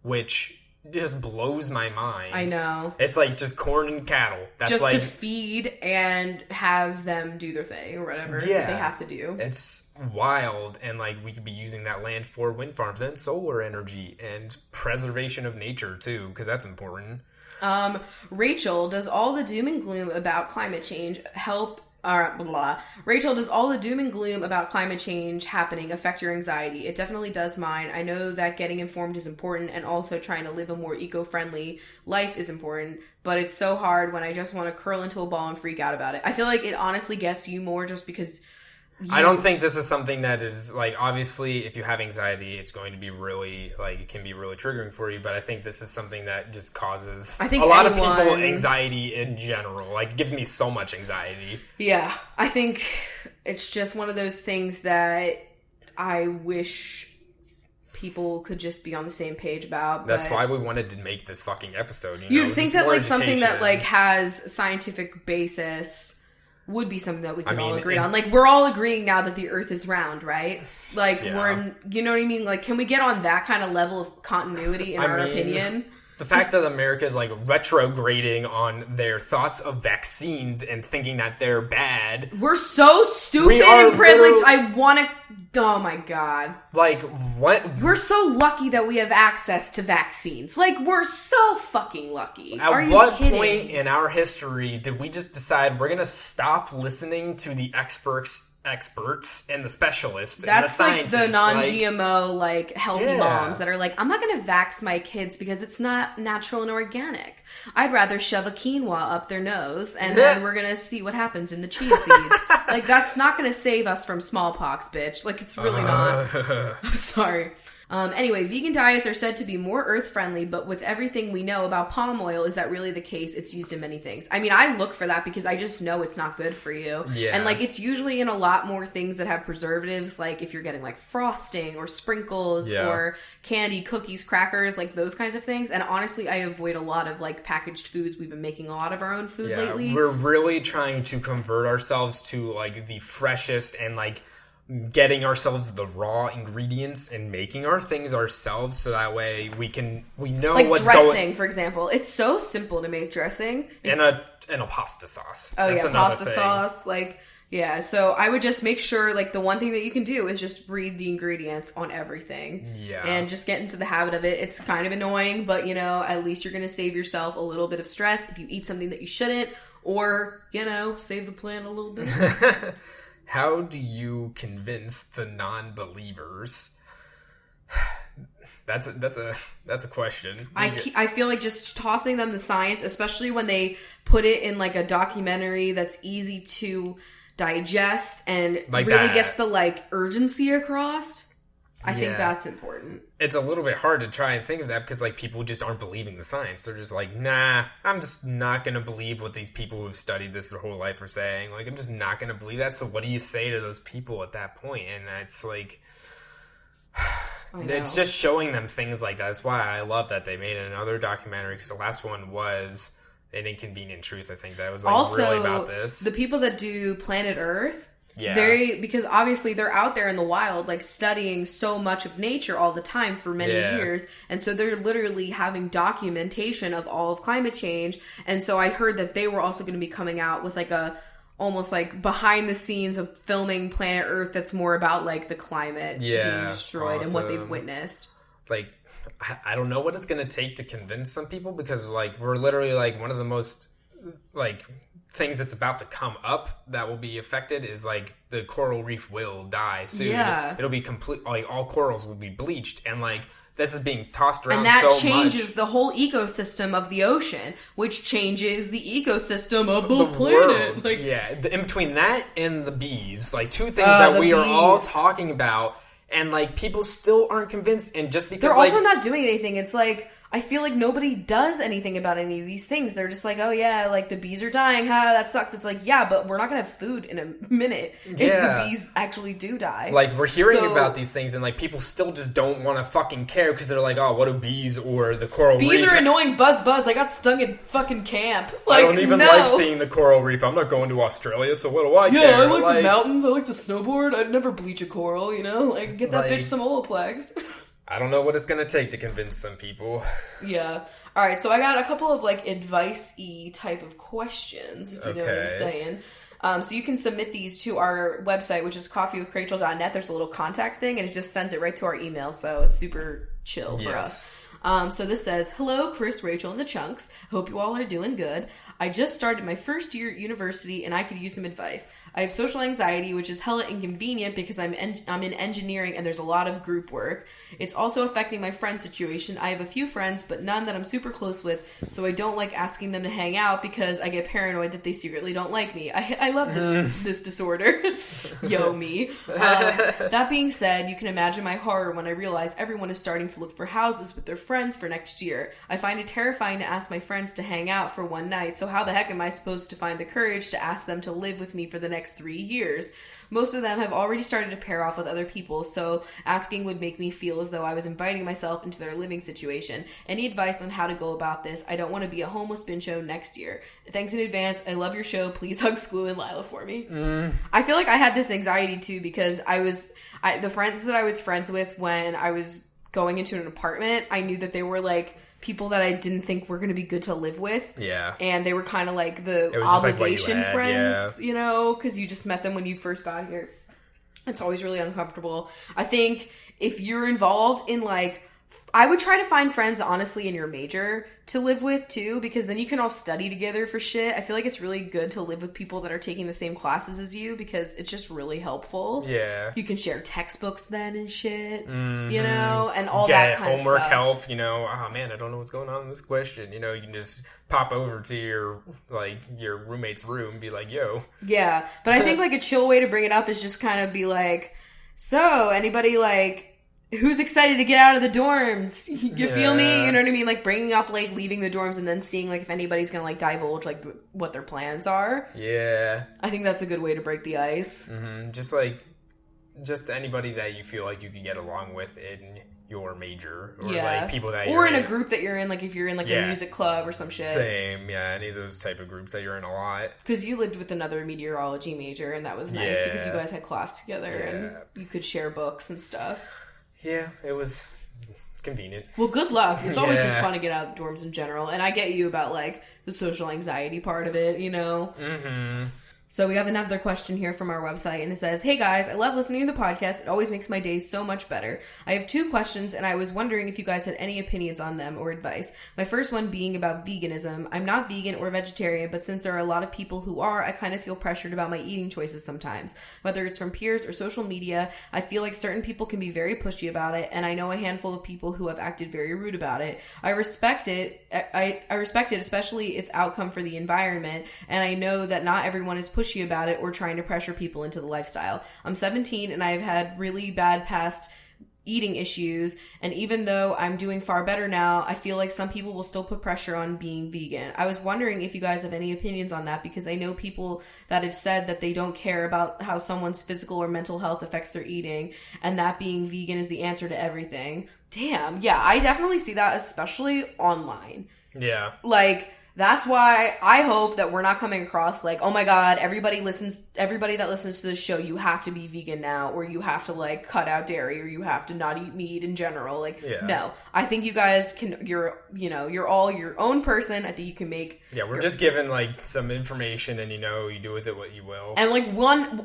which just blows my mind. I know. It's like just corn and cattle. That's just like, to feed and have them do their thing or whatever they have to do. It's wild, and like we could be using that land for wind farms and solar energy and preservation of nature too, because that's important. Rachel, does all the doom and gloom about climate change Rachel, does all the doom and gloom about climate change happening affect your anxiety? It definitely does mine. I know that getting informed is important, and also trying to live a more eco-friendly life is important, but it's so hard when I just want to curl into a ball and freak out about it. I feel like it honestly gets you more just because... I don't think this is something that is, like, obviously, if you have anxiety, it's going to be really, like, it can be really triggering for you, but I think this is something that just causes a lot of people anxiety in general. Like, it gives me so much anxiety. Yeah, I think it's just one of those things that I wish people could just be on the same page about. That's why we wanted to make this fucking episode, You'd think that, like, something that, like, has scientific basis... would be something that we could all agree on. Like, we're all agreeing now that the Earth is round, right? Like, you know what I mean? Like, can we get on that kind of level of continuity in our opinion? The fact that America is, like, retrograding on their thoughts of vaccines and thinking that they're bad. We're so stupid and privileged. I want to... Oh, my God. Like, what? We're so lucky that we have access to vaccines. Like, we're so fucking lucky. At what point in our history did we just decide we're going to stop listening to the experts and the specialists and the scientists? That's like the non-GMO, like, healthy moms that are like, I'm not going to vax my kids because it's not natural and organic. I'd rather shove a quinoa up their nose and then we're going to see what happens in the chia seeds. Like, that's not going to save us from smallpox, bitch. Like, it's really not. I'm sorry. Anyway, vegan diets are said to be more earth-friendly, but with everything we know about palm oil, is that really the case? It's used in many things. I mean, I look for that because I just know it's not good for you. Yeah. And, like, it's usually in a lot more things that have preservatives, like if you're getting, like, frosting or sprinkles or candy, cookies, crackers, like those kinds of things. And honestly, I avoid a lot of, like, packaged foods. We've been making a lot of our own food lately. We're really trying to convert ourselves to, like, the freshest and, like, getting ourselves the raw ingredients and making our things ourselves, so that way we know like what's dressing, for example. It's so simple to make dressing. And a pasta sauce. Oh, that's pasta sauce. Like, yeah. So I would just make sure, like, the one thing that you can do is just read the ingredients on everything. Yeah. And just get into the habit of it. It's kind of annoying, but, you know, at least you're going to save yourself a little bit of stress if you eat something that you shouldn't, or, you know, save the planet a little bit. How do you convince the non-believers? That's a question. I feel like just tossing them the science, especially when they put it in, like, a documentary that's easy to digest and like really gets the, like, urgency across. I think that's important. It's a little bit hard to try and think of that because, like, people just aren't believing the science. They're just like, nah, I'm just not going to believe what these people who've studied this their whole life are saying. Like, I'm just not going to believe that. So what do you say to those people at that point? And it's like, it's just showing them things like that. That's why I love that they made another documentary, because the last one was An Inconvenient Truth. I think that was, like, also, really about this. The people that do Planet Earth, because obviously they're out there in the wild, like, studying so much of nature all the time for many years, and so they're literally having documentation of all of climate change. And so I heard that they were also going to be coming out with, like, a almost like behind the scenes of filming Planet Earth that's more about, like, the climate being destroyed and what they've witnessed. Like, I don't know what it's going to take to convince some people, because, like, we're literally, like, one of the most, like, things that's about to come up that will be affected is, like, the coral reef will die soon. Yeah. It'll be complete, like, all corals will be bleached, and, like, this is being tossed around so much. And that changes the whole ecosystem of the ocean, which changes the ecosystem of the planet. World. Like, in between that and the bees, like, two things that we are all talking about, and, like, people still aren't convinced, and just because they're also not doing anything. It's like, I feel like nobody does anything about any of these things. They're just like, oh yeah, like, the bees are dying, that sucks. It's like, yeah, but we're not gonna have food in a minute if the bees actually do die. Like, we're hearing about these things, and, like, people still just don't want to fucking care, because they're like, oh, what do bees or the coral reef... Bees are annoying, buzz. I got stung in fucking camp. Like, I don't even like seeing the coral reef. I'm not going to Australia, so what do I care? Yeah, I like the mountains. I like to snowboard. I'd never bleach a coral, you know? Like, get that bitch some Olaplex. I don't know what it's going to take to convince some people. Yeah. All right, so I got a couple of, like, advice-y type of questions, if you know what I'm saying. So you can submit these to our website, which is CoffeeWithChrachel.net. There's a little contact thing, and it just sends it right to our email, so it's super chill for us. So this says, hello, Chris, Rachel, and the Chunks. Hope you all are doing good. I just started my first year at university, and I could use some advice. I have social anxiety, which is hella inconvenient because I'm in engineering and there's a lot of group work. It's also affecting my friend situation. I have a few friends, but none that I'm super close with, so I don't like asking them to hang out because I get paranoid that they secretly don't like me. I love this disorder. Yo, me. That being said, you can imagine my horror when I realize everyone is starting to look for houses with their friends for next year. I find it terrifying to ask my friends to hang out for one night, so how the heck am I supposed to find the courage to ask them to live with me for the next 3 years? Most of them have already started to pair off with other people, so asking would make me feel as though I was inviting myself into their living situation. Any advice on how to go about this? I don't want to be a homeless bincho next year. Thanks in advance. I love your show. Please hug Skloo and Lila for me. I feel like I had this anxiety too because the friends that I was friends with when I was going into an apartment, I knew that they were like people that I didn't think were going to be good to live with. Yeah. And they were kind of like the obligation like friends, you know, because you just met them when you first got here. It's always really uncomfortable. I think if you're involved in like, I would try to find friends, honestly, in your major to live with, too, because then you can all study together for shit. I feel like it's really good to live with people that are taking the same classes as you because it's just really helpful. Yeah. You can share textbooks then and shit, you know, and all that kind of stuff. Homework help, you know, oh, man, I don't know what's going on in this question. You know, you can just pop over to your roommate's room and be like, yo. Yeah, but I think, like, a chill way to bring it up is just kind of be like, so, anybody, like, who's excited to get out of the dorms? You feel me? You know what I mean? Like, bringing up, like, leaving the dorms and then seeing, like, if anybody's gonna, like, divulge, like, what their plans are. Yeah. I think that's a good way to break the ice. Just anybody that you feel like you could get along with in your major. Or, like, people that you're in. Or in a group that you're in, like, if you're in, like, a music club or some shit. Same, any of those type of groups that you're in a lot. Because you lived with another meteorology major, and that was nice because you guys had class together and you could share books and stuff. Yeah, it was convenient. Well, good luck. It's always just fun to get out of the dorms in general. And I get you about, like, the social anxiety part of it, you know? So we have another question here from our website, and it says, hey guys, I love listening to the podcast. It always makes my day so much better. I have 2 questions, and I was wondering if you guys had any opinions on them or advice. My first one being about veganism. I'm not vegan or vegetarian, but since there are a lot of people who are, I kind of feel pressured about my eating choices sometimes. Whether it's from peers or social media, I feel like certain people can be very pushy about it, and I know a handful of people who have acted very rude about it. I respect it. I respect it, especially its outcome for the environment, and I know that not everyone is pushy about it or trying to pressure people into the lifestyle. I'm 17 and I've had really bad past eating issues, and even though I'm doing far better now, I feel like some people will still put pressure on being vegan. I was wondering if you guys have any opinions on that, because I know people that have said that they don't care about how someone's physical or mental health affects their eating, and that being vegan is the answer to everything. Damn, yeah, I definitely see that, especially online. Yeah. Like, that's why I hope that we're not coming across like, oh my god, everybody that listens to this show, you have to be vegan now, or you have to like cut out dairy, or you have to not eat meat in general. Like, no, I think you guys you're all your own person. I think you can make. Yeah, we're just giving like some information, and you do with it what you will. And like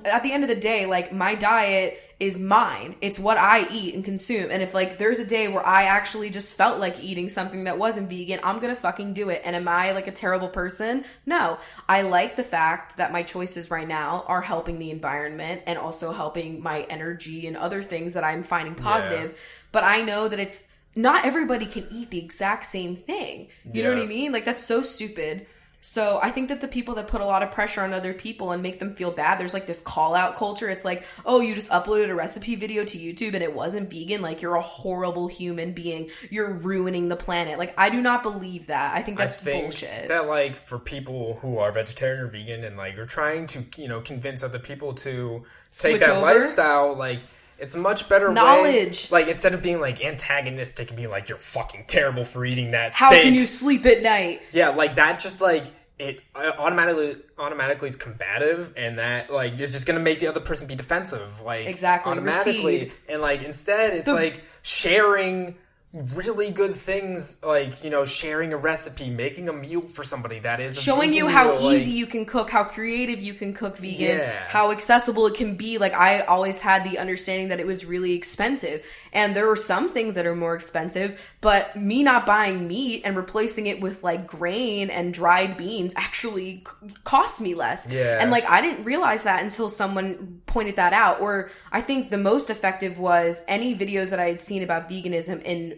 at the end of the day, like my diet is mine. It's what I eat and consume. And if like there's a day where I actually just felt like eating something that wasn't vegan, I'm gonna fucking do it. And am I like a terrible person? No. I like the fact that my choices right now are helping the environment and also helping my energy and other things that I'm finding positive. Yeah. But I know that it's not everybody can eat the exact same thing. You know what I mean? Like that's so stupid. So I think that the people that put a lot of pressure on other people and make them feel bad, there's like this call out culture. It's like, oh, you just uploaded a recipe video to YouTube and it wasn't vegan. Like you're a horrible human being. You're ruining the planet. Like I do not believe that. I think that's bullshit. That like for people who are vegetarian or vegan and like are trying to, convince other people to take that lifestyle, like it's a much better knowledge. Way. Like, instead of being, like, antagonistic and being like, you're fucking terrible for eating that steak. How can you sleep at night? Yeah, like, that just, like, it automatically is combative, and that like is just gonna make the other person be defensive, like exactly automatically. Recede. And like instead, it's like sharing really good things, like, you know, sharing a recipe, making a meal for somebody that is showing you how easy you can cook, how creative you can cook vegan, how accessible it can be. Like, I always had the understanding that it was really expensive, and there are some things that are more expensive, but me not buying meat and replacing it with like grain and dried beans actually costs me less. And like, I didn't realize that until someone pointed that out. Or I think the most effective was any videos that I had seen about veganism and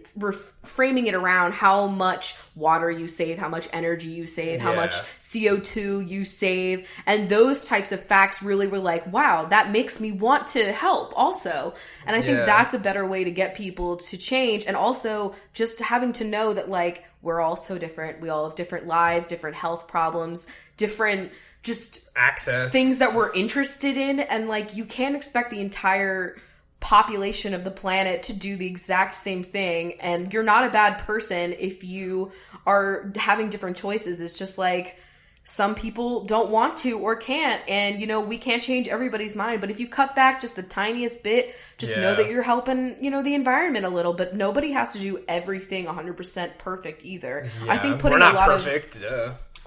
framing it around how much water you save, how much energy you save, how much CO2 you save. And those types of facts really were like, wow, that makes me want to help also. And I think that's a better way to get people to change. And also just having to know that like, we're all so different. We all have different lives, different health problems, different just access, things that we're interested in. And like, you can't expect the entire population of the planet to do the exact same thing, and you're not a bad person if you are having different choices. It's just like some people don't want to or can't, and you know, we can't change everybody's mind, but if you cut back just the tiniest bit, just know that you're helping, you know, the environment a little. But nobody has to do everything 100% perfect either. I think putting we're not a lot perfect.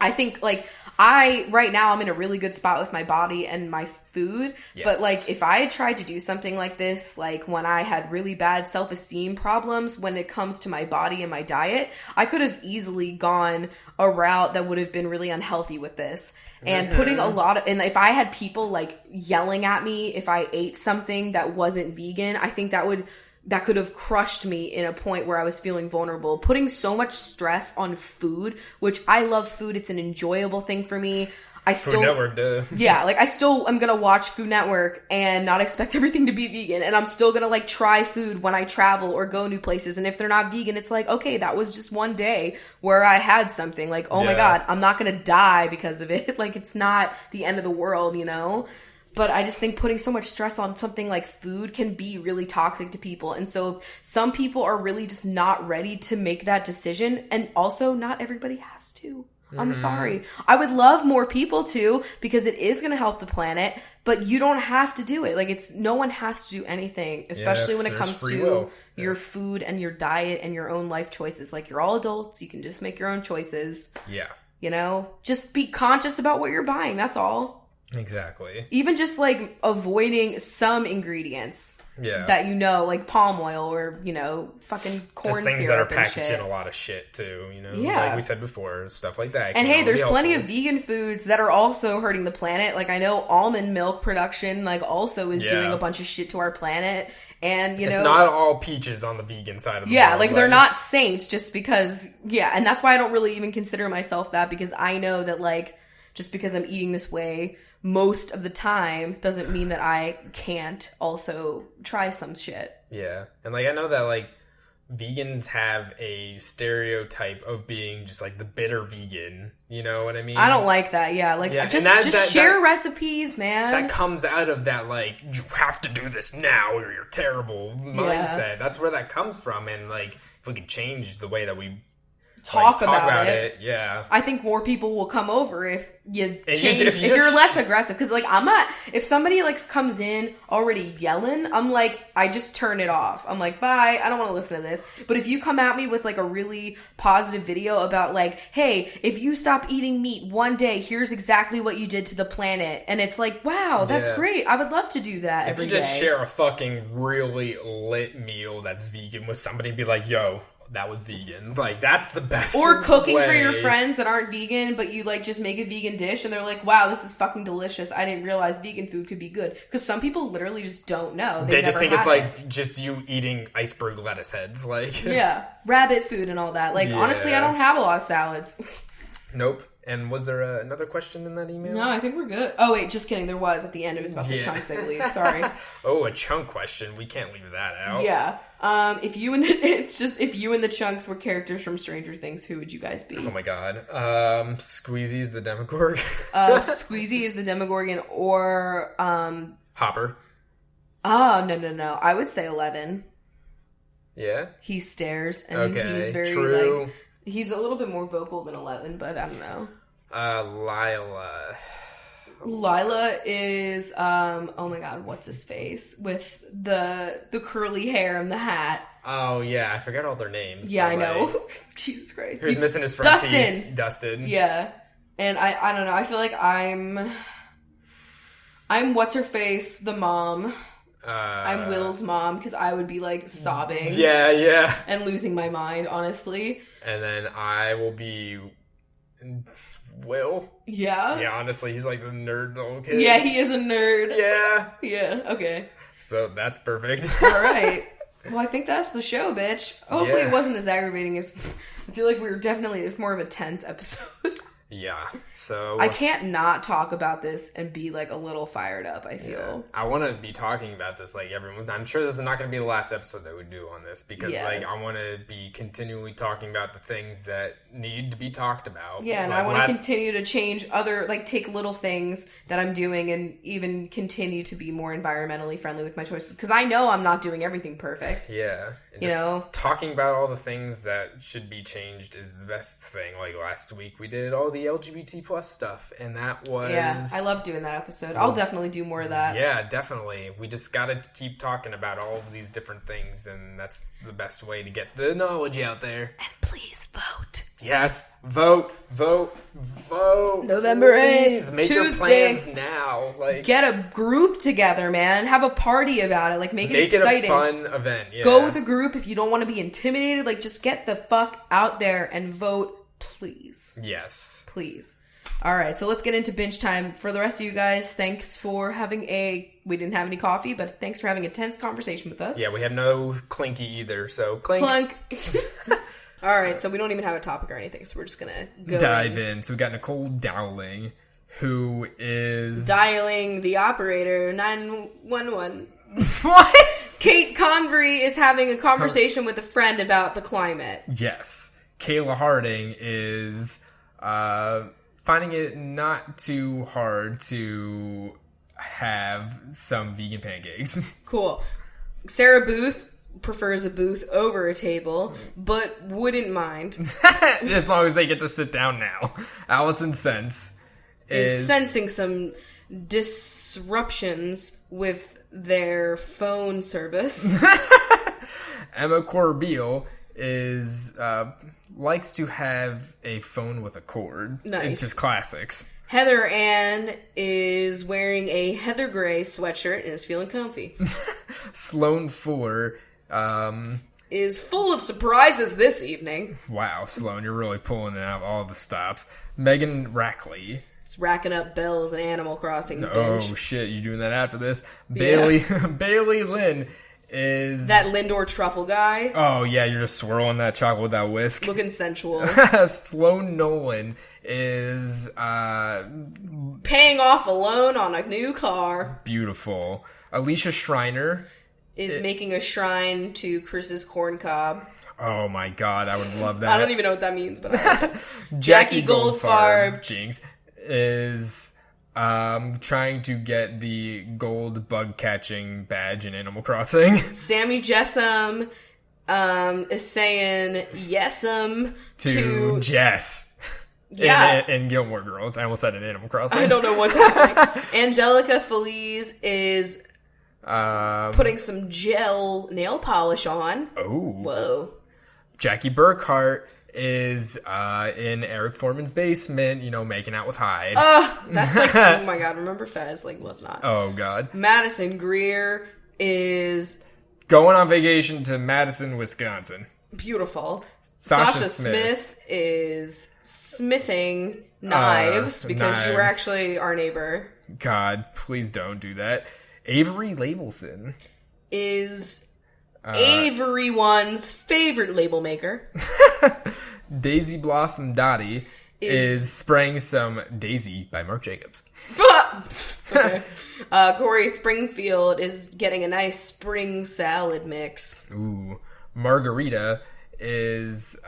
I think, like, right now I'm in a really good spot with my body and my food, but, like, if I had tried to do something like this, like, when I had really bad self-esteem problems when it comes to my body and my diet, I could have easily gone a route that would have been really unhealthy with this. And putting a lot of, and if I had people, like, yelling at me if I ate something that wasn't vegan, I think that could have crushed me in a point where I was feeling vulnerable. Putting so much stress on food, which I love food. It's an enjoyable thing for me. Food Network, duh. Yeah, like I still am going to watch Food Network and not expect everything to be vegan. And I'm still going to like try food when I travel or go new places. And if they're not vegan, it's like, okay, that was just one day where I had something. Like, oh my God, I'm not going to die because of it. Like, it's not the end of the world, you know? But I just think putting so much stress on something like food can be really toxic to people. And so some people are really just not ready to make that decision. And also not everybody has to. I'm sorry. I would love more people to, because it is going to help the planet, but you don't have to do it. Like, no one has to do anything, especially when it comes to your food and your diet and your own life choices. Like, you're all adults. You can just make your own choices. Yeah. You know, just be conscious about what you're buying. That's all. Exactly. Even just like avoiding some ingredients that, you know, like palm oil or, you know, fucking corn syrup. Just things that are packaged in a lot of shit too, you know, like we said before, stuff like that. And hey, there's plenty of vegan foods that are also hurting the planet. Like, I know almond milk production like also is doing a bunch of shit to our planet. And, you know, it's not all peaches on the vegan side of the world. Like, they're not saints just because, and that's why I don't really even consider myself that, because I know that, like, just because I'm eating this way most of the time doesn't mean that I can't also try some shit. Yeah. And like, I know that like vegans have a stereotype of being just like the bitter vegan, you know what I mean? I don't like that. Yeah. Like, just share recipes, man. That comes out of that, like, you have to do this now or you're terrible mindset. That's where that comes from. And like, if we could change the way that we talk about it. Yeah. I think more people will come over if you change, if you're less aggressive. Because, like, I'm not, if somebody, like, comes in already yelling, I'm like, I just turn it off. I'm like, bye, I don't want to listen to this. But if you come at me with, like, a really positive video about, like, hey, if you stop eating meat one day, here's exactly what you did to the planet. And it's like, wow, that's great. I would love to do that every day. If you just share a fucking really lit meal that's vegan with somebody, be like, yo, that was vegan. Like, that's the best Or cooking for your friends that aren't vegan, but you, like, just make a vegan dish, and they're like, wow, this is fucking delicious. I didn't realize vegan food could be good. Because some people literally just don't know. They just think it's, like, just you eating iceberg lettuce heads. Like, yeah. Rabbit food and all that. Like, honestly, I don't have a lot of salads. Nope. And was there another question in that email? No, I think we're good. Oh, wait, just kidding. There was at the end. It was about the chunks, I believe. Sorry. Oh, a chunk question. We can't leave that out. Yeah. If you and the chunks were characters from Stranger Things, who would you guys be? Oh my God. Squeezy's the Demogorgon. Squeezy is the Demogorgon, or Hopper. Oh, no. I would say 11. Yeah. He stares, and he's very true. like, he's a little bit more vocal than 11, but I don't know. Lila. Lila is, oh my god, what's his face? With the curly hair and the hat. Oh, yeah, I forgot all their names. Yeah, I know. Jesus Christ. Who's missing his front teeth? Dustin. Yeah. And I don't know, I feel like I'm what's-her-face, the mom. I'm Will's mom, because I would be, like, sobbing. Yeah. And losing my mind, honestly. And then I will be Will. Yeah? Yeah, honestly, he's like the nerd little kid. Yeah, he is a nerd. Yeah. Yeah, okay. So that's perfect. All right. Well, I think that's the show, bitch. Hopefully it wasn't as aggravating as... I feel like it's more of a tense episode. Yeah, so... I can't not talk about this and be, like, a little fired up, I feel. I want to be talking about this, like, everyone... I'm sure this is not going to be the last episode that we do on this, because, like, I want to be continually talking about the things that need to be talked about. Yeah, and like I want to continue to change take little things that I'm doing and even continue to be more environmentally friendly with my choices, because I know I'm not doing everything perfect. Yeah. And talking about all the things that should be changed is the best thing. Like, last week we did all the LGBT plus stuff, and that was... Yeah, I love doing that episode. I'll definitely do more of that. Yeah, definitely. We just gotta keep talking about all of these different things, and that's the best way to get the knowledge out there. And please vote. Yes, vote. November 8th, Make Tuesday. your plans now. Like, get a group together, man. Have a party about it. Like, make it exciting. Make it a fun event, yeah. Go with a group if you don't want to be intimidated. Like, just get the fuck out there and vote. Please. Yes. Please. All right, so let's get into binge time. For the rest of you guys, thanks for having we didn't have any coffee, but thanks for having a tense conversation with us. Yeah, we have no clinky either, so clink. Clunk. All right, so we don't even have a topic or anything, so we're just going to dive in. So we got Nicole Dowling, who is... dialing the operator, 911. What? Kate Convery is having a conversation with a friend about the climate. Yes. Kayla Harding is finding it not too hard to have some vegan pancakes. Cool. Sarah Booth prefers a booth over a table, but wouldn't mind. As long as they get to sit down now. Allison Sense is sensing some disruptions with their phone service. Emma Corbeil is likes to have a phone with a cord. Nice. It's just classics. Heather Ann is wearing a heather gray sweatshirt and is feeling comfy. Sloane Fuller is full of surprises this evening. Wow, Sloane, you're really pulling out all the stops. Megan Rackley. It's racking up bells and Animal Crossing binge. Oh shit, you doing that after this? Bailey Lynn is... that Lindor truffle guy. Oh, yeah, you're just swirling that chocolate with that whisk. Looking sensual. Sloane Nolan is... paying off a loan on a new car. Beautiful. Alicia Schreiner is making a shrine to Chris's corn cob. Oh my god, I would love that. I don't even know what that means, but I like it. Jackie Goldfarb. Jinx is... trying to get the gold bug catching badge in Animal Crossing. Sammy Jessam is saying yes'm to Jess. Yeah. In Gilmore Girls. I almost said in Animal Crossing. I don't know what's happening. Angelica Feliz is putting some gel nail polish on. Oh. Whoa. Jackie Burkhart is in Eric Foreman's basement, making out with Hyde. That's like, oh my god, remember Fez? Like, let's not. Oh god. Madison Greer is... going on vacation to Madison, Wisconsin. Beautiful. Sasha Smith is smithing knives because you were actually our neighbor. God, please don't do that. Avery Labelson is... everyone's favorite label maker. Daisy Blossom Dottie is spraying some Daisy by Marc Jacobs. Okay. Corey Springfield is getting a nice spring salad mix. Ooh. Margarita is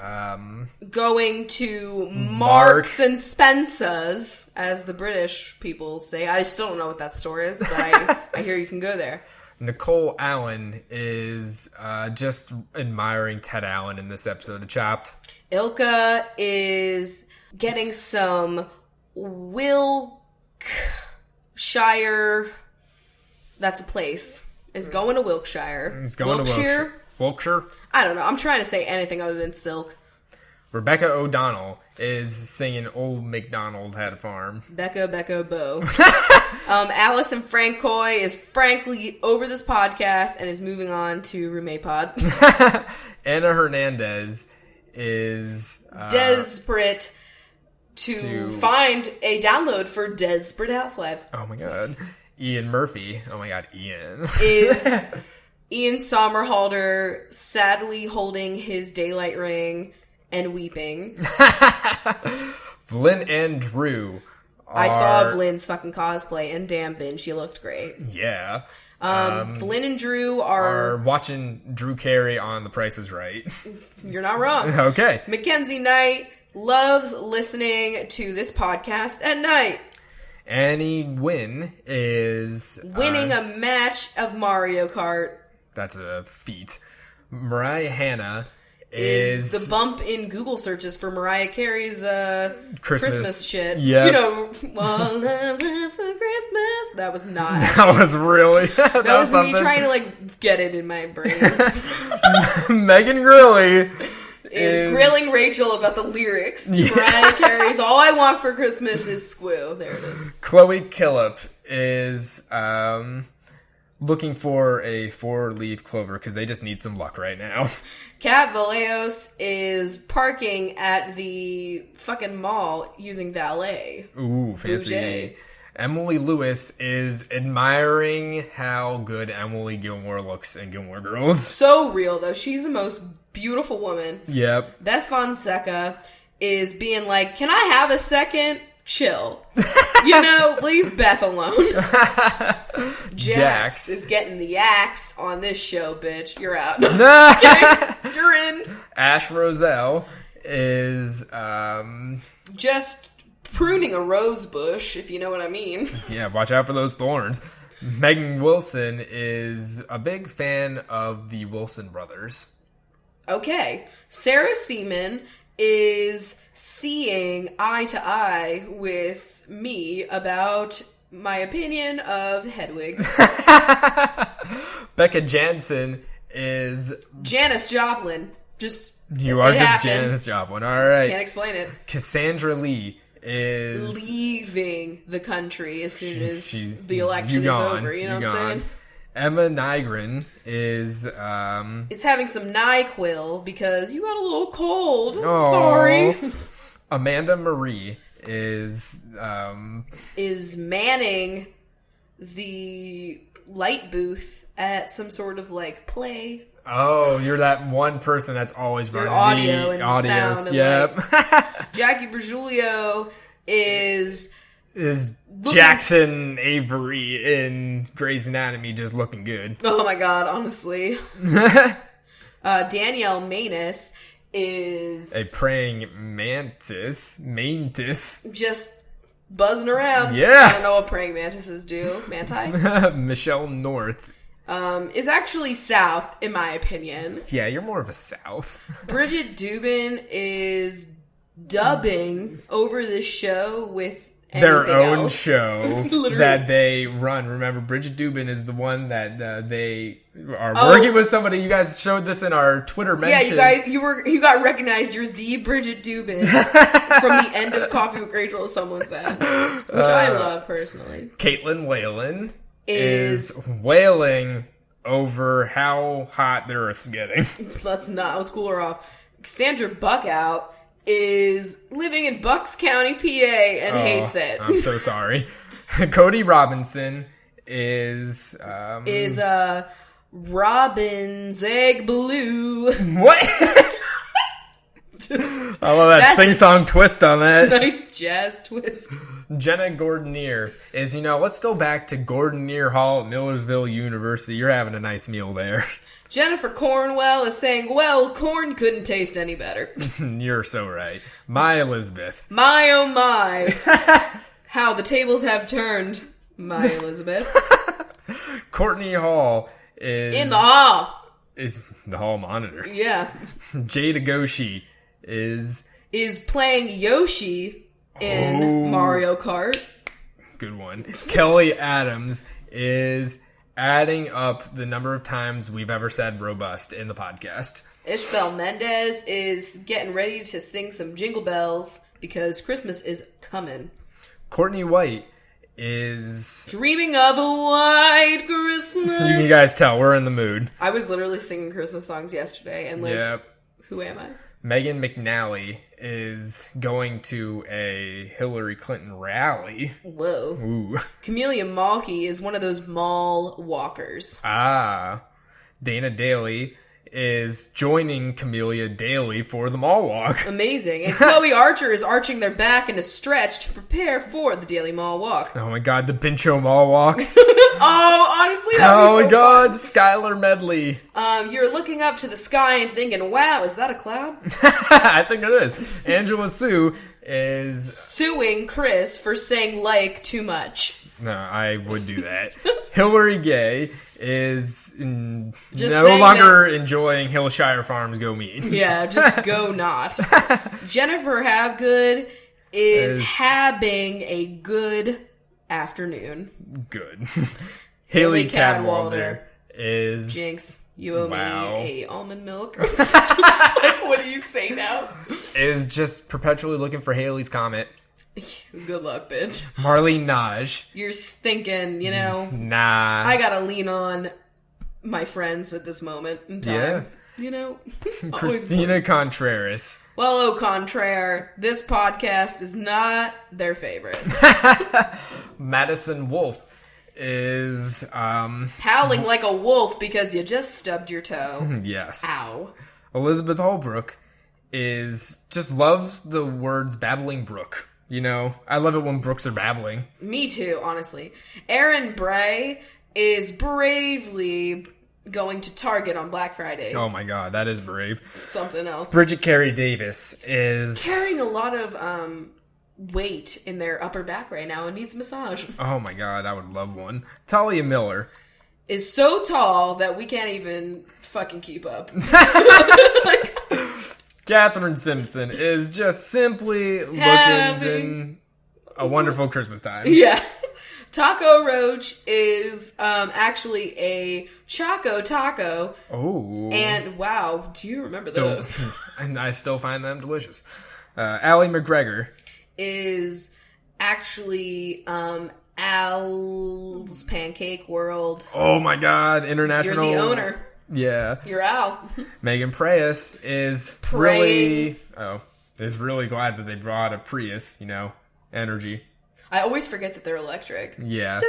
going to Marks and Spencer's, as the British people say. I still don't know what that store is, but I hear you can go there. Nicole Allen is just admiring Ted Allen in this episode of Chopped. Ilka is getting some Wiltshire. That's a place. Is going to Wiltshire. It's going to Wiltshire. I don't know. I'm trying to say anything other than silk. Rebecca O'Donnell is singing Old MacDonald Had a Farm. Becca Bo. Allison Francois is frankly over this podcast and is moving on to Roommate Pod. Anna Hernandez is desperate to find a download for Desperate Housewives. Oh my god. Ian Murphy. Oh my god, Ian. Is Ian Somerhalder sadly holding his daylight ring and weeping. Flynn and Drew I saw Flynn's fucking cosplay, and damn, Ben, she looked great. Yeah. Flynn and Drew are watching Drew Carey on The Price is Right. You're not wrong. Okay. Mackenzie Knight loves listening to this podcast at night. Annie Wynn is winning a match of Mario Kart. That's a feat. Mariah Hanna is the bump in Google searches for Mariah Carey's Christmas shit. Yep. You know, one love for Christmas. That was not. That was really. that was me trying to get it in my brain. Megan Grilly is grilling Rachel about the lyrics to Mariah Carey's "All I Want for Christmas Is Squoo." There it is. Chloe Killip is looking for a 4-leaf clover because they just need some luck right now. Kat Valeos is parking at the fucking mall using valet. Ooh, fancy. Bougie. Emily Lewis is admiring how good Emily Gilmore looks in Gilmore Girls. So real, though. She's the most beautiful woman. Yep. Beth Fonseca is being like, can I have a second? Chill. Leave Beth alone. Jax is getting the axe on this show, bitch. You're out. You're in. Ash Roselle is just pruning a rose bush, if you know what I mean. Yeah, watch out for those thorns. Megan Wilson is a big fan of the Wilson brothers. Okay. Sarah Seaman is seeing eye to eye with me about my opinion of Hedwig. Becca Jansen is Janis Joplin. You are just Janis Joplin. All right. Can't explain it. Cassandra Lee is leaving the country as soon as the election is over. You know what I'm saying? Emma Nygren is having some NyQuil because you got a little cold. Aww. Sorry. Amanda Marie is manning the light booth at some sort of play. Oh, you're that one person that's always running audio the and audios. Sound. Yep. Jackie Bergiulio is Jackson Avery in Grey's Anatomy just looking good. Oh my god, honestly. Danielle Manus is a praying mantis. Just buzzing around. Yeah. I don't know what praying mantises do. Manti? Michelle North is actually South, in my opinion. Yeah, you're more of a South. Bridget Dubin is dubbing over this show with their own else. Show that they run. Remember, Bridget Dubin is the one that they are working with somebody. You guys showed this in our Twitter mention. Yeah, you guys, you got recognized. You're the Bridget Dubin from the end of Coffee with Rachel, someone said, which I love personally. Caitlin Whalen is wailing over how hot the Earth's getting. Let's cool her off. Sandra Buckout is living in Bucks County, PA, and hates it. I'm so sorry. Cody Robinson is Robin's Egg Blue. What? I love that sing-song twist on that. Nice jazz twist. Jenna Gordonier is, let's go back to Gordonier Hall at Millersville University. You're having a nice meal there. Jennifer Cornwell is saying, well, corn couldn't taste any better. You're so right. My Elizabeth. My oh my. How the tables have turned, my Elizabeth. Courtney Hall is... in the hall. Is the hall monitor. Yeah. Jade Agoshi is playing Yoshi in Mario Kart. Good one. Kelly Adams is adding up the number of times we've ever said robust in the podcast. Ishbel Mendez is getting ready to sing some Jingle Bells because Christmas is coming. Courtney White is dreaming of a white Christmas. You guys tell, we're in the mood. I was literally singing Christmas songs yesterday, and who am I? Megan McNally is going to a Hillary Clinton rally. Whoa. Ooh. Camellia Malky is one of those mall walkers. Dana Daly is joining Camellia Daly for the mall walk. Amazing. And Chloe Archer is arching their back in a stretch to prepare for the daily mall walk. Oh my god, the Bincho mall walks. Honestly, that would be so god, fun. Skylar Medley. You're looking up to the sky and thinking, wow, is that a cloud? I think it is. Angela Sue is suing Chris for saying too much. No, I would do that. Hillary Gay is just no longer enjoying Hillshire Farms Go Mean. Yeah, just go not. Jennifer Habgood is having a good afternoon. Good. Haley Cadwalder is... Jinx, you owe me a almond milk. What do you say now? Is just perpetually looking for Haley's comment. Good luck, bitch. Marlene Naj. You're thinking, nah. I gotta lean on my friends at this moment in time. Yeah. Christina Contreras. Well, au contraire, this podcast is not their favorite. Madison Wolf is howling like a wolf because you just stubbed your toe. Yes. Ow. Elizabeth Holbrook just loves the words babbling brook. I love it when brooks are babbling. Me too, honestly. Erin Bray is bravely going to Target on Black Friday. Oh my god, that is brave. Something else. Bridget Carey Davis is carrying a lot of weight in their upper back right now and needs a massage. Oh my god, I would love one. Talia Miller is so tall that we can't even fucking keep up. Catherine Simpson is just simply looking a wonderful Christmas time. Yeah. Taco Roach is actually a Choco Taco. Oh. And wow, do you remember those? And I still find them delicious. Allie McGregor is actually Al's Pancake World. Oh my god, international. You're the owner. Yeah. You're Al. Megan Preyes is really glad that they brought a Prius, energy. I always forget that they're electric. Yeah.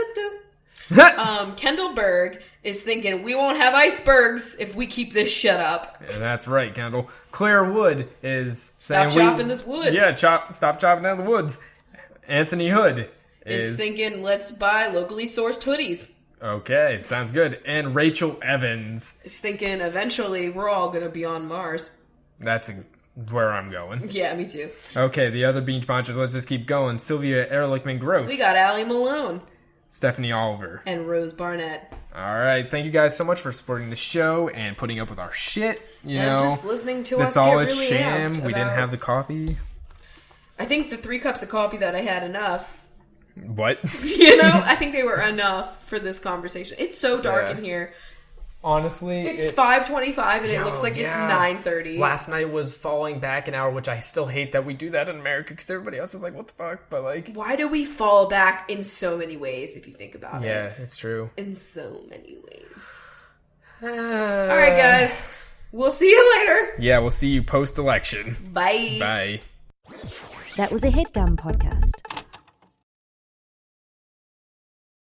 Kendall Berg is thinking, we won't have icebergs if we keep this shut up. Yeah, that's right, Kendall. Claire Wood is saying... Stop chopping this wood. Yeah, stop chopping down the woods. Anthony Hood is thinking, let's buy locally sourced hoodies. Okay, sounds good. And Rachel Evans is thinking, eventually, we're all going to be on Mars. That's where I'm going. Yeah, me too. Okay, the other beach bunches, let's just keep going. Sylvia Ehrlichman-Gross. We got Allie Malone. Stephanie Oliver. And Rose Barnett. All right, thank you guys so much for supporting the show and putting up with our shit. Just listening to us get really That's all a sham. We didn't have the coffee. I think the 3 cups of coffee that I had enough. What? I think they were enough for this conversation. It's so dark in here. Honestly, it's 5:25 and it looks like it's 9:30. Last night was falling back an hour, which I still hate that we do that in America because everybody else is like, "What the fuck?" But why do we fall back in so many ways? If you think about it, yeah, it's true. In so many ways. All right, guys, we'll see you later. Yeah, we'll see you post-election. Bye. Bye. That was a HeadGum podcast.